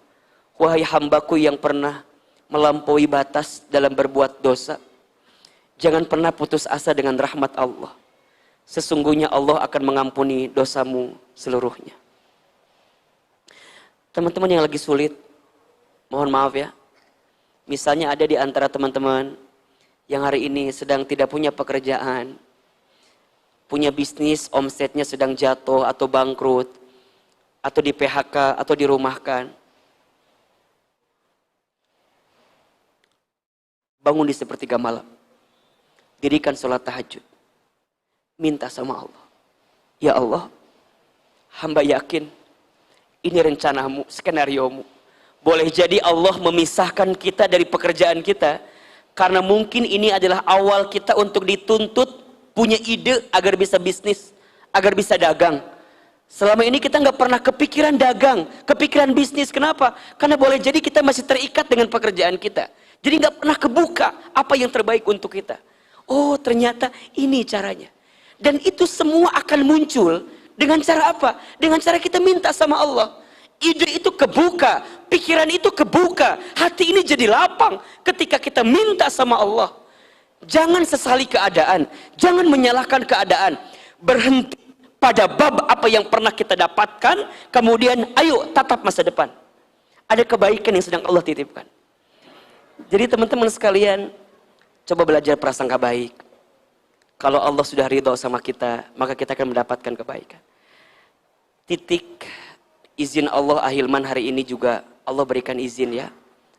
S1: Wahai hambaku yang pernah melampaui batas dalam berbuat dosa, jangan pernah putus asa dengan rahmat Allah. Sesungguhnya Allah akan mengampuni dosamu seluruhnya. Teman-teman yang lagi sulit, mohon maaf ya. Misalnya ada di antara teman-teman yang hari ini sedang tidak punya pekerjaan, punya bisnis, omsetnya sedang jatuh atau bangkrut, atau di PHK, atau dirumahkan. Bangun di sepertiga malam, dirikan sholat tahajud, minta sama Allah. Ya Allah, hamba yakin ini rencanamu, skenariomu. Boleh jadi Allah memisahkan kita dari pekerjaan kita, karena mungkin ini adalah awal kita untuk dituntut punya ide agar bisa bisnis, agar bisa dagang. Selama ini kita nggak pernah kepikiran dagang, kepikiran bisnis. Kenapa? Karena boleh jadi kita masih terikat dengan pekerjaan kita. Jadi nggak pernah kebuka apa yang terbaik untuk kita. Oh, ternyata ini caranya. Dan itu semua akan muncul dengan cara apa? Dengan cara kita minta sama Allah. Ide itu kebuka, pikiran itu kebuka, hati ini jadi lapang ketika kita minta sama Allah. Jangan sesali keadaan, jangan menyalahkan keadaan. Berhenti pada bab apa yang pernah kita dapatkan, kemudian ayo tatap masa depan. Ada kebaikan yang sedang Allah titipkan. Jadi teman-teman sekalian, coba belajar prasangka baik. Kalau Allah sudah ridho sama kita, maka kita akan mendapatkan kebaikan. Titik izin Allah ahilman hari ini juga Allah berikan izin ya.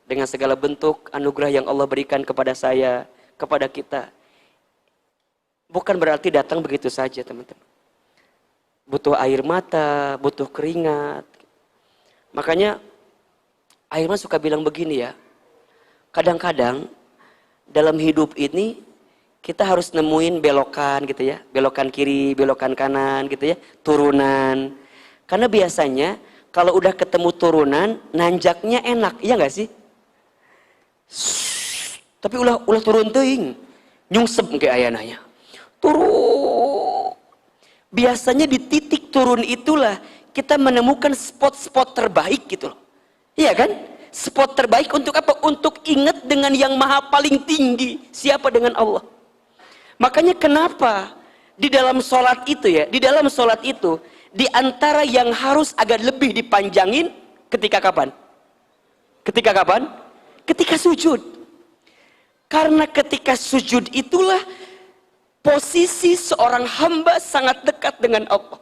S1: Dengan segala bentuk anugerah yang Allah berikan kepada saya, kepada kita. Bukan berarti datang begitu saja teman-teman. Butuh air mata, butuh keringat. Makanya Ahilman suka bilang begini ya. Kadang-kadang dalam hidup ini kita harus nemuin belokan gitu ya. Belokan kiri, belokan kanan gitu ya. Turunan. Karena biasanya kalau udah ketemu turunan, nanjaknya enak. Iya gak sih? Tapi ulah turun teuing. Nyungsep kayak ayananya. Turun. Biasanya di titik turun itulah kita menemukan spot-spot terbaik gitu loh. Iya kan? Spot terbaik untuk apa? Untuk ingat dengan yang maha paling tinggi. Siapa? Dengan Allah. Makanya kenapa di dalam sholat itu ya, di dalam sholat itu, di antara yang harus agak lebih dipanjangin ketika kapan? Ketika kapan? Ketika sujud. Karena ketika sujud itulah posisi seorang hamba sangat dekat dengan Allah.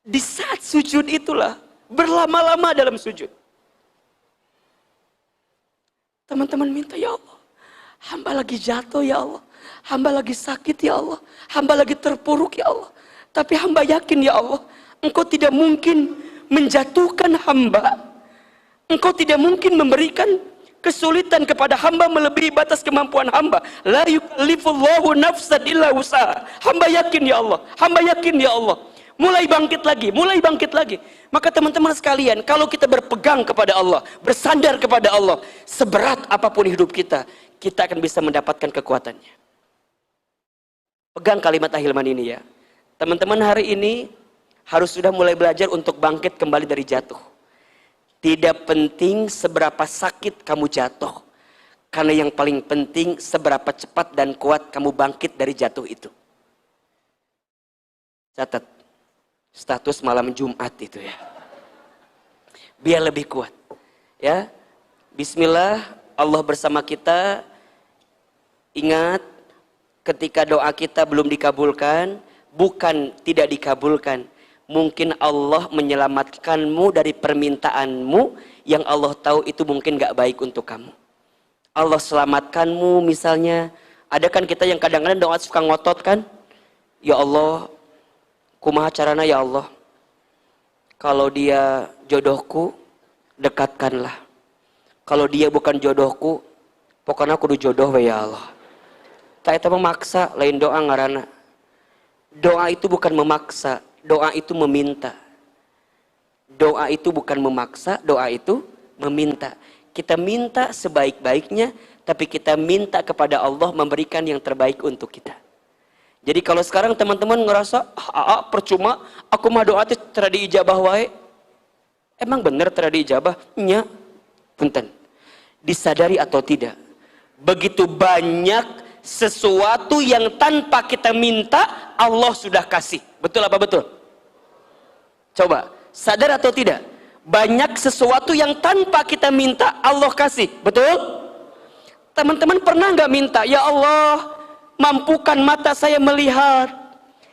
S1: Di saat sujud itulah berlama-lama dalam sujud. Teman-teman minta, ya Allah, hamba lagi jatuh ya Allah, hamba lagi sakit ya Allah, hamba lagi terpuruk ya Allah. Tapi hamba yakin ya Allah, Engkau tidak mungkin menjatuhkan hamba. Engkau tidak mungkin memberikan kesulitan kepada hamba melebihi batas kemampuan hamba. La yukallifullahu nafsan illa wus'aha. Hamba yakin ya Allah, hamba yakin ya Allah. Mulai bangkit lagi, mulai bangkit lagi. Maka teman-teman sekalian, kalau kita berpegang kepada Allah, bersandar kepada Allah, seberat apapun hidup kita, kita akan bisa mendapatkan kekuatannya. Pegang kalimat ahilman ini ya. Teman-teman hari ini harus sudah mulai belajar untuk bangkit kembali dari jatuh. Tidak penting seberapa sakit kamu jatuh, karena yang paling penting seberapa cepat dan kuat kamu bangkit dari jatuh itu. Catat. Status malam Jumat itu ya. Biar lebih kuat. Ya. Bismillah, Allah bersama kita. Ingat, ketika doa kita belum dikabulkan, bukan tidak dikabulkan. Mungkin Allah menyelamatkanmu dari permintaanmu yang Allah tahu itu mungkin gak baik untuk kamu. Allah selamatkanmu misalnya. Ada kan kita yang kadang-kadang doa suka ngotot kan? Ya Allah, kumaha carana ya Allah, kalau dia jodohku, dekatkanlah. Kalau dia bukan jodohku, pokoknya kudu jodoh ya Allah. Tak itu memaksa, lain doa ngarana. Doa itu bukan memaksa, doa itu meminta. Doa itu bukan memaksa, doa itu meminta. Kita minta sebaik-baiknya, tapi kita minta kepada Allah memberikan yang terbaik untuk kita. Jadi kalau sekarang teman-teman ngerasa, percuma, aku mah doa teu diijabah wae. Emang bener teu diijabah? Nya, punten. Disadari atau tidak, begitu banyak sesuatu yang tanpa kita minta, Allah sudah kasih. Betul apa betul? Coba, sadar atau tidak? Banyak sesuatu yang tanpa kita minta, Allah kasih. Betul? Teman-teman pernah nggak minta, ya Allah, mampukan mata saya melihat.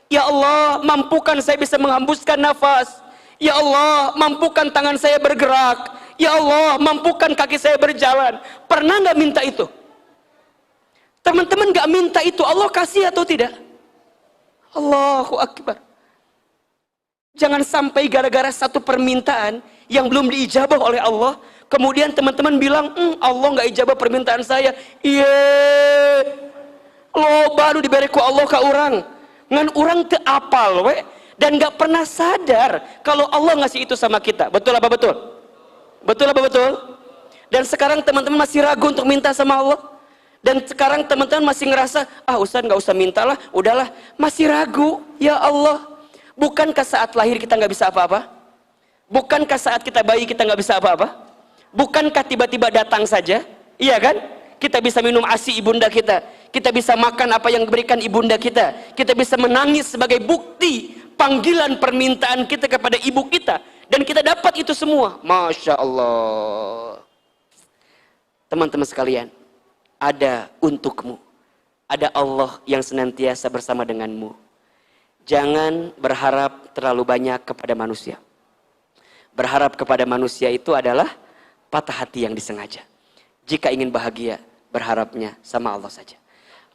S1: Ya Allah, mampukan saya bisa menghembuskan nafas. Ya Allah, mampukan tangan saya bergerak. Ya Allah, mampukan kaki saya berjalan. Pernah nggak minta itu? Teman-teman nggak minta itu, Allah kasih atau tidak? Allahu Akbar. Jangan sampai gara-gara satu permintaan yang belum diijabah oleh Allah, kemudian teman-teman bilang, Allah nggak ijabah permintaan saya. Iya. Loba nu diberi ku Allah ka urang. Ngan urang teu apal we dan gak pernah sadar kalau Allah ngasih itu sama kita. Betul apa betul? Betul apa betul? Dan sekarang teman-teman masih ragu untuk minta sama Allah. Dan sekarang teman-teman masih ngerasa, Ustaz gak usah mintalah, udahlah. Masih ragu, ya Allah. Bukankah saat lahir kita gak bisa apa-apa? Bukankah saat kita bayi kita gak bisa apa-apa? Bukankah tiba-tiba datang saja? Iya kan? Kita bisa minum ASI ibunda kita. Kita bisa makan apa yang diberikan ibunda kita. Kita bisa menangis sebagai bukti panggilan permintaan kita kepada ibu kita. Dan kita dapat itu semua. Masya Allah. Teman-teman sekalian, ada untukmu. Ada Allah yang senantiasa bersama denganmu. Jangan berharap terlalu banyak kepada manusia. Berharap kepada manusia itu adalah patah hati yang disengaja. Jika ingin bahagia, berharapnya sama Allah saja.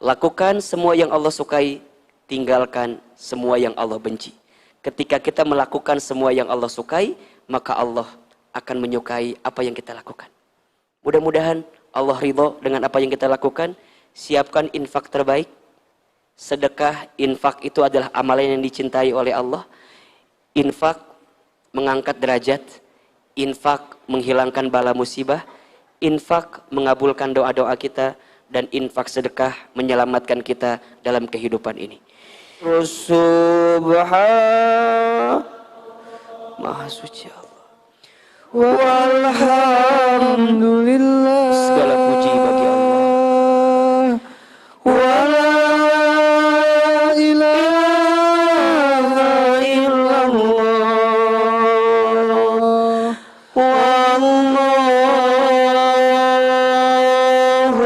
S1: Lakukan semua yang Allah sukai, tinggalkan semua yang Allah benci. Ketika kita melakukan semua yang Allah sukai, maka Allah akan menyukai apa yang kita lakukan. Mudah-mudahan Allah ridho dengan apa yang kita lakukan. Siapkan infak terbaik. Sedekah, infak itu adalah amalan yang dicintai oleh Allah. Infak mengangkat derajat. Infak menghilangkan bala musibah. Infak mengabulkan doa-doa kita. Dan infak sedekah menyelamatkan kita dalam kehidupan ini. Subhan Maha suci Allah.
S2: Walhamdulillah.
S1: Segala puji bagi Allah.
S2: Wala ilaha illallah. Wallahu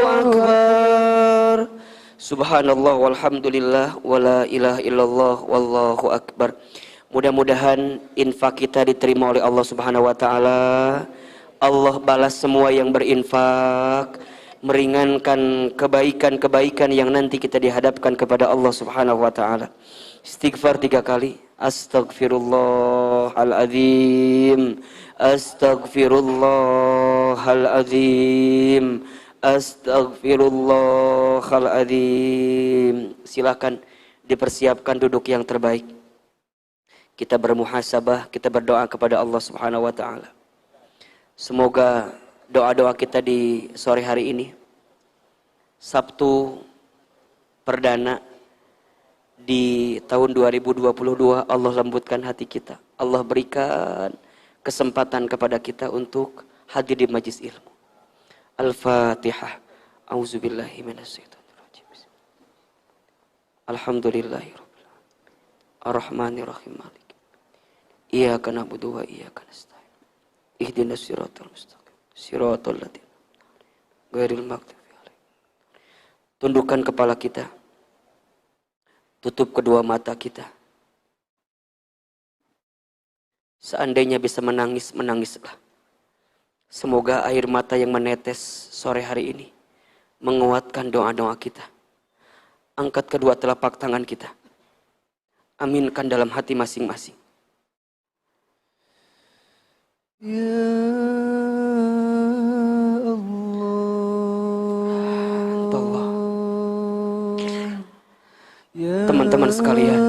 S2: akbar.
S1: Subhanallah walhamdulillah wala ilaha illallah wallahu akbar. Mudah-mudahan infak kita diterima oleh Allah Subhanahu wa taala. Allah balas semua yang berinfak, meringankan kebaikan-kebaikan yang nanti kita dihadapkan kepada Allah Subhanahu wa taala. Istighfar 3 kali. Astaghfirullahaladzim. Astaghfirullahaladzim. Astaghfirullahaladzim. Silakan dipersiapkan duduk yang terbaik. Kita bermuhasabah, kita berdoa kepada Allah Subhanahu wa taala. Semoga doa-doa kita di sore hari ini, Sabtu perdana di tahun 2022, Allah lembutkan hati kita. Allah berikan kesempatan kepada kita untuk hadir di majlis ilmu. Al-Fatihah. Auzubillahi minasyaitonirrajim. Alhamdulillahirabbil alamin. Ar-Rahmanirrahim. Iyyaka na'budu wa iyyaka nasta'in. Ihdinas siratal mustaqim. Siratal ladzina ghairil maghdubi 'alaihim. Tundukkan kepala kita. Tutup kedua mata kita. Seandainya bisa menangis, menangislah. Semoga air mata yang menetes sore hari ini menguatkan doa-doa kita. Angkat kedua telapak tangan kita. Aminkan dalam hati masing-masing.
S2: Ya Allah.
S1: Teman-teman sekalian,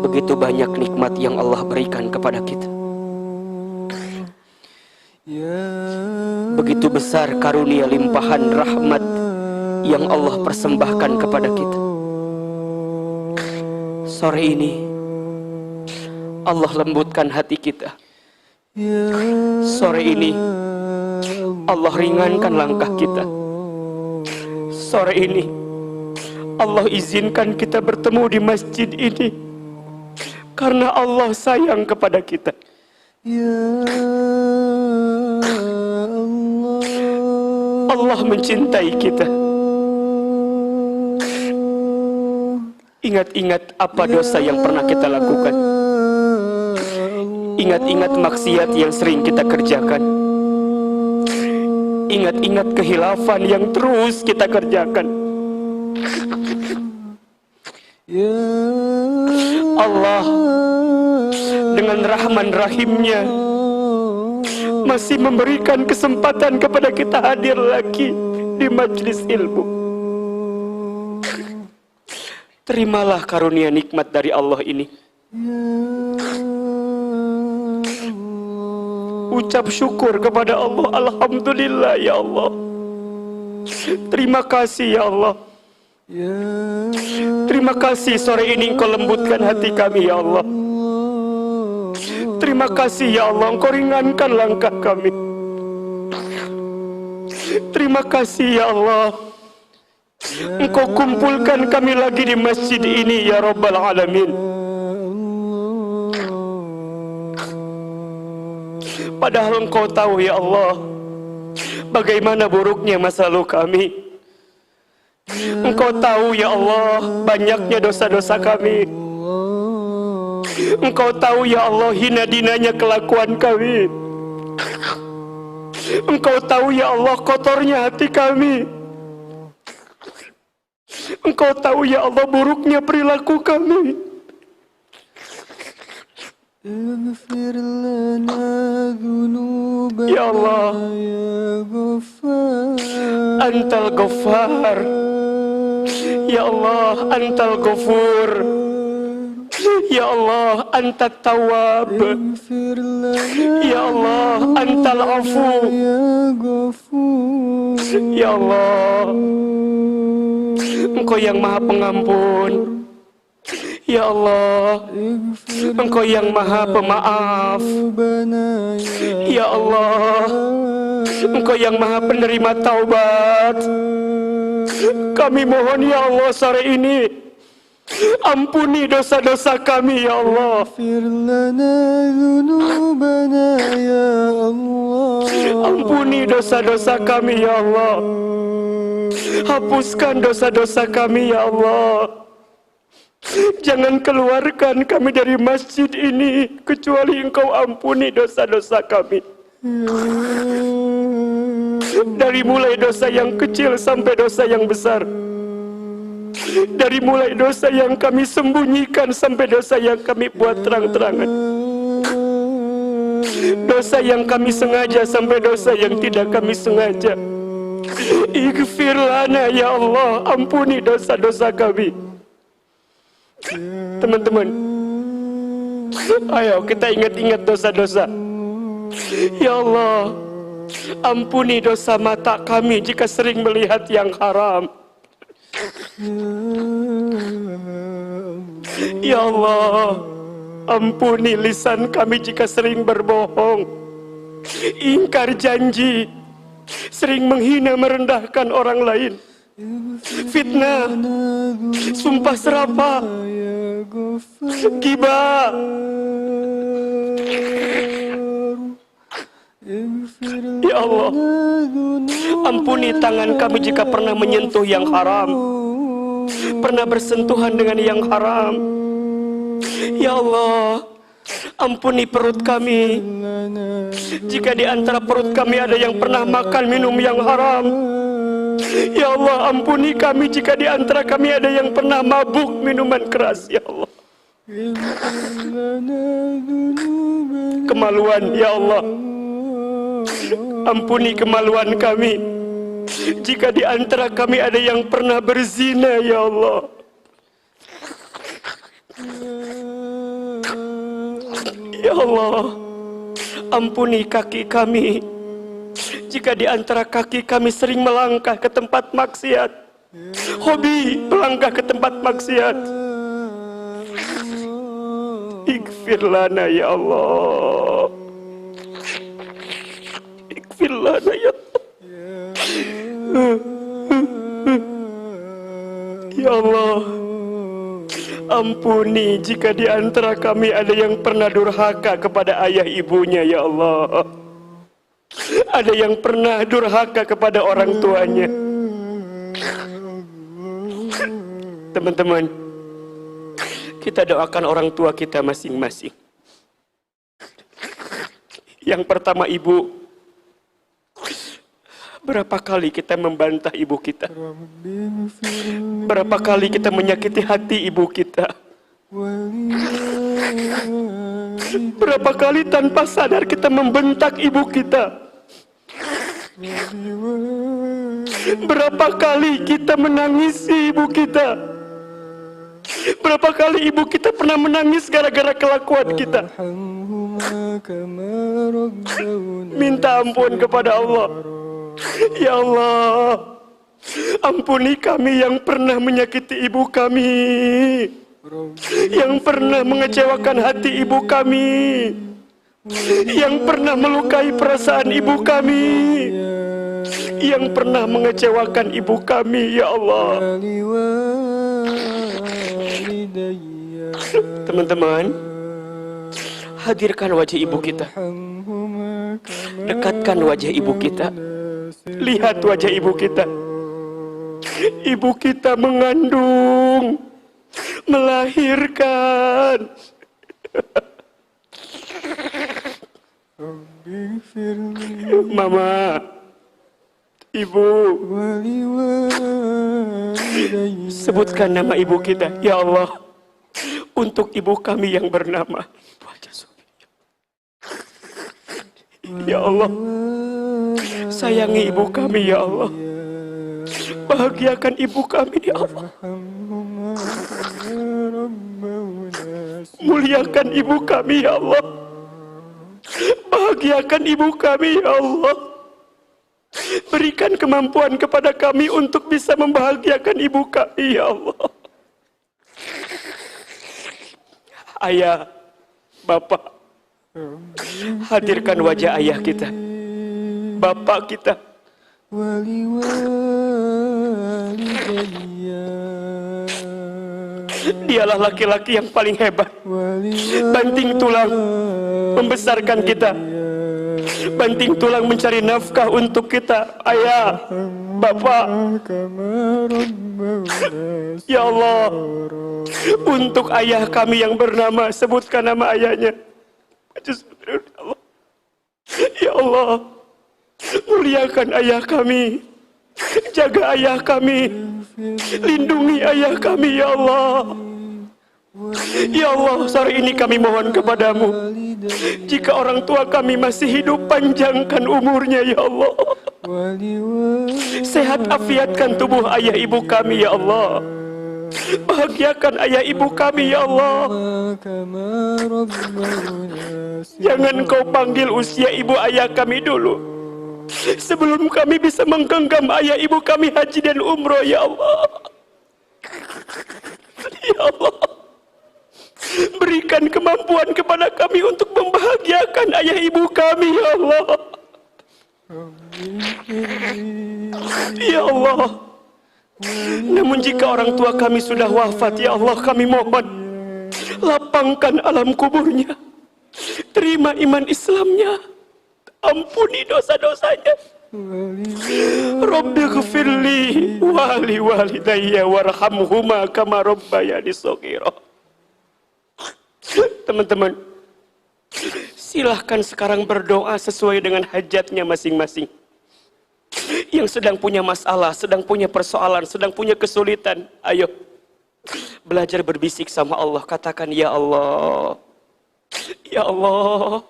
S1: begitu banyak nikmat yang Allah berikan kepada kita. Begitu besar karunia limpahan rahmat yang Allah persembahkan kepada kita. Sore ini Allah lembutkan hati kita. Sore ini Allah ringankan langkah kita. Sore ini Allah izinkan kita bertemu di masjid ini karena Allah sayang kepada kita. Allah mencintai kita. Ingat-ingat apa dosa yang pernah kita lakukan. Ingat-ingat maksiat yang sering kita kerjakan. Ingat-ingat kehilafan yang terus kita kerjakan. Allah dengan Rahman Rahimnya masih memberikan kesempatan kepada kita hadir lagi di majelis ilmu. Terimalah karunia nikmat dari Allah ini. Ucap syukur kepada Allah. Alhamdulillah ya Allah. Terima kasih ya Allah. Terima kasih sore ini Engkau lembutkan hati kami ya Allah. Terima kasih ya Allah, Engkau ringankan langkah kami. Terima kasih ya Allah, Engkau kumpulkan kami lagi di masjid ini ya Rabbal Alamin. Padahal Engkau tahu ya Allah bagaimana buruknya masa lalu kami. Engkau tahu ya Allah banyaknya dosa-dosa kami. Engkau tahu ya Allah hina-dinanya kelakuan kami. Engkau tahu ya Allah kotornya hati kami. Engkau tahu ya Allah buruknya perilaku kami. Ya Allah, Antal Ghaffar. Ya Allah, Antal Ghafur. Ya Allah, Antat Tawwab. Ya Allah, Antal Afu. Ya Allah, Engkau yang Maha Pengampun. Ya Allah, Engkau yang Maha Pemaaf. Ya Allah, Engkau yang Maha Penerima Taubat. Kami mohon ya Allah sore ini, ampuni dosa-dosa kami ya Allah. Ampuni dosa-dosa kami ya Allah. Hapuskan dosa-dosa kami ya Allah. Jangan keluarkan kami dari masjid ini kecuali Engkau ampuni dosa-dosa kami. Dari mulai dosa yang kecil sampai dosa yang besar. Dari mulai dosa yang kami sembunyikan sampai dosa yang kami buat terang-terangan. Dosa yang kami sengaja sampai dosa yang tidak kami sengaja. Ighfir lana ya Allah, ampuni dosa-dosa kami. Teman-teman, ayo kita ingat-ingat dosa-dosa. Ya Allah, ampuni dosa mata kami jika sering melihat yang haram. Ya Allah, ampuni lisan kami jika sering berbohong, ingkar janji, sering menghina merendahkan orang lain, fitnah, sumpah serapah, ghibah. Ya Allah, ampuni tangan kami jika pernah menyentuh yang haram, pernah bersentuhan dengan yang haram. Ya Allah, ampuni perut kami jika di antara perut kami ada yang pernah makan minum yang haram. Ya Allah, ampuni kami jika di antara kami ada yang pernah mabuk minuman keras. Ya Allah, kemaluan ya Allah, ampuni kemaluan kami jika di antara kami ada yang pernah berzina. Ya Allah, ya Allah, ampuni kaki kami jika di antara kaki kami sering melangkah ke tempat maksiat, hobi melangkah ke tempat maksiat. Ighfir lana ya Allah, ighfir lana ya Allah. Ya Allah, ampuni jika di antara kami ada yang pernah durhaka kepada ayah ibunya. Ya Allah, ada yang pernah durhaka kepada orang tuanya. Teman-teman, kita doakan orang tua kita masing-masing. Yang pertama, ibu. Berapa kali kita membantah ibu kita? Berapa kali kita menyakiti hati ibu kita? Berapa kali tanpa sadar kita membentak ibu kita. Berapa kali kita menangisi ibu kita. Berapa kali ibu kita pernah menangis gara-gara kelakuan kita. Minta ampun kepada Allah. Ya Allah, ampuni kami yang pernah menyakiti ibu kami, yang pernah mengecewakan hati ibu kami, yang pernah melukai perasaan ibu kami, yang pernah mengecewakan ibu kami. Ya Allah. Teman-teman, hadirkan wajah ibu kita, dekatkan wajah ibu kita, lihat wajah ibu kita. Ibu kita mengandung, melahirkan. Mama, ibu, sebutkan nama ibu kita. Ya Allah, untuk ibu kami yang bernama Ya Allah, sayangi ibu kami. Ya Allah, bahagiakan ibu kami. Ya Allah, muliakan ibu kami. Ya Allah, bahagiakan ibu kami. Ya Allah, berikan kemampuan kepada kami untuk bisa membahagiakan ibu kami. Ya Allah. Ayah, Bapak, hadirkan wajah ayah kita, bapak kita. Dialah laki-laki yang paling hebat, banting tulang membesarkan kita, banting tulang mencari nafkah untuk kita. Ayah, bapak, ya Allah, untuk ayah kami yang bernama, sebutkan nama ayahnya. Ya Allah, muliakan ayah kami, jaga ayah kami, lindungi ayah kami. Ya Allah, ya Allah, sore ini kami mohon kepadamu, jika orang tua kami masih hidup, panjangkan umurnya. Ya Allah, sehat afiatkan tubuh ayah ibu kami. Ya Allah, bahagiakan ayah ibu kami. Ya Allah, jangan kau panggil usia ibu ayah kami dulu, sebelum kami bisa menggenggam ayah ibu kami haji dan umroh. Ya Allah, ya Allah, berikan kemampuan kepada kami untuk membahagiakan ayah ibu kami. Ya Allah, ya Allah. Namun jika orang tua kami sudah wafat, ya Allah, kami mohon lapangkan alam kuburnya, terima iman Islamnya, ampuni dosa-dosanya. Rabbi ghfirli wali walidayya warhamhuma kama rabbayani shaghira. Teman-teman, silahkan sekarang berdoa sesuai dengan hajatnya masing-masing. Yang sedang punya masalah, sedang punya persoalan, sedang punya kesulitan, ayo belajar berbisik sama Allah. Katakan, ya Allah, ya Allah,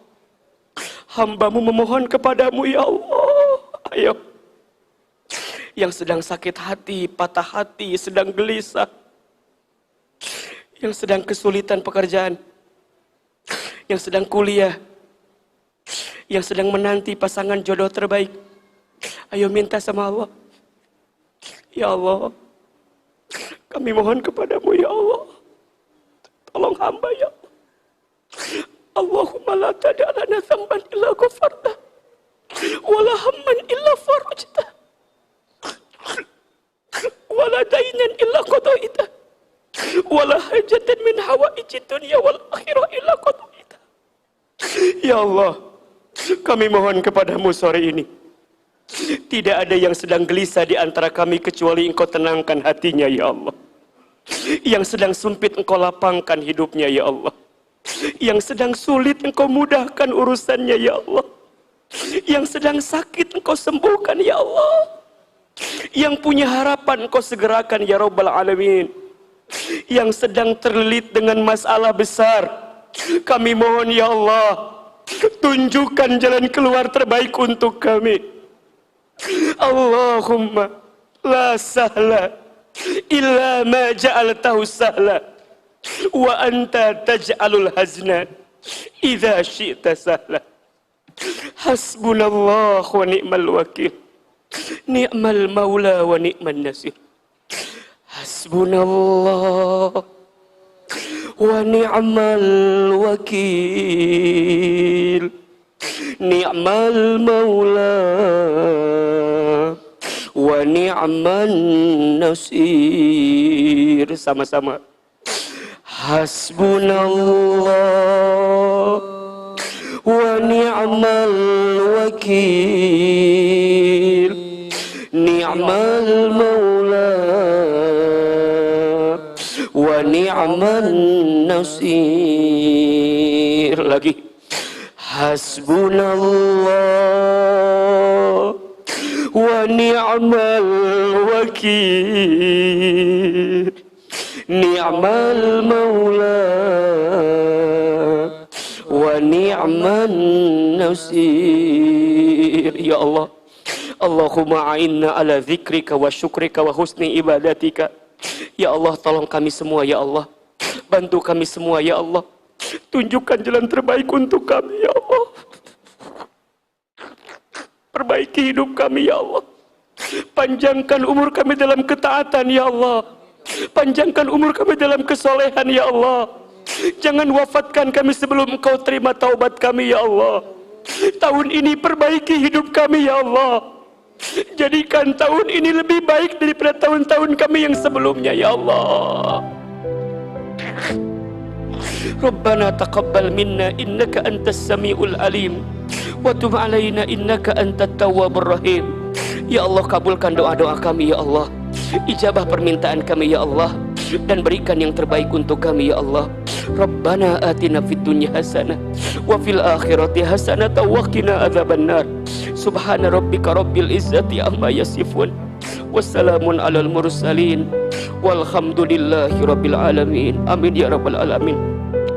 S1: hambamu memohon kepadamu. Ya Allah, ayo. Yang sedang sakit hati, patah hati, sedang gelisah, yang sedang kesulitan pekerjaan, yang sedang kuliah, yang sedang menanti pasangan jodoh terbaik, ayo minta sama Allah. Ya Allah, kami mohon kepadamu. Ya Allah, tolong hamba. Ya Allah, Allahumma la tada' lana dzamban illa ghafarta wala hamman illa farajta wala dainan illa qadaita wala hajatan min hawaijid dunya wal akhirah illa qadaita. Ya Allah, kami mohon kepadamu sore ini, tidak ada yang sedang gelisah di antara kami kecuali Engkau tenangkan hatinya. Ya Allah, yang sedang sumpit Engkau lapangkan hidupnya. Ya Allah, yang sedang sulit Engkau mudahkan urusannya. Ya Allah, yang sedang sakit Engkau sembuhkan. Ya Allah, yang punya harapan Engkau segerakan. Ya Rabbal Alamin, yang sedang terlilit dengan masalah besar, Kami mohon ya Allah, tunjukkan jalan keluar terbaik untuk kami. Allahumma la sahla illa ma ja'altahu sahla wa anta taj'alul hazna idza syi'ta sahla. Hasbunallah wa ni'mal wakil, ni'mal maula wa ni'man nasir. Hasbunallah wa ni'mal wakil, ni'mal maula wa ni'man nasir. Sama-sama. Hasbunallah wa ni'mal wakil, ni'mal maula wa ni'man nasir. Lagi. Hasbunallah wa ni'mal wakil, ni'mal maula wa ni'man nasir. Ya Allah, Allahumma a'inna ala dzikrika wa syukrika wa husni ibadatika. Ya Allah, tolong kami semua ya Allah, bantu kami semua ya Allah, tunjukkan jalan terbaik untuk kami ya Allah. Perbaiki hidup kami ya Allah, panjangkan umur kami dalam ketaatan ya Allah, panjangkan umur kami dalam kesolehan ya Allah. Jangan wafatkan kami sebelum Engkau terima taubat kami ya Allah. Tahun ini perbaiki hidup kami ya Allah, jadikan tahun ini lebih baik daripada tahun-tahun kami yang sebelumnya ya Allah. Rabbana taqabbal minna innaka antas samiul alim wa tub alaina innaka antat tawwabur rahim. Ya Allah, kabulkan doa-doa kami ya Allah, ijabah permintaan kami ya Allah, dan berikan yang terbaik untuk kami ya Allah. Rabbana atina fid dunya hasanah wa fil akhirati hasanah wa qina adzabannar. Subhana rabbika rabbil izzati amma yasifun, wassalamun alal mursalin, walhamdulillahi rabbil alamin. Amin ya rabbal alamin.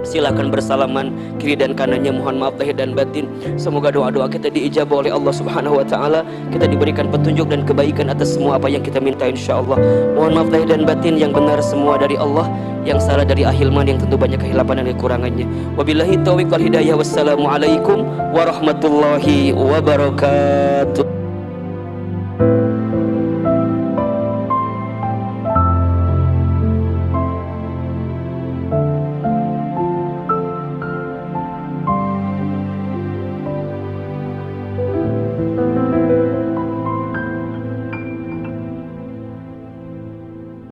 S1: Silakan bersalaman kiri dan kanannya, mohon maaf lahir dan batin. Semoga doa-doa kita diijabah oleh Allah Subhanahu wa taala. Kita diberikan petunjuk dan kebaikan atas semua apa yang kita minta insyaallah. Mohon maaf lahir dan batin, yang benar semua dari Allah, yang salah dari ahilman, yang tentu banyak kehilapan dan kekurangannya. Wabillahi taufiq wal hidayah. Wassalamualaikum warahmatullahi wabarakatuh.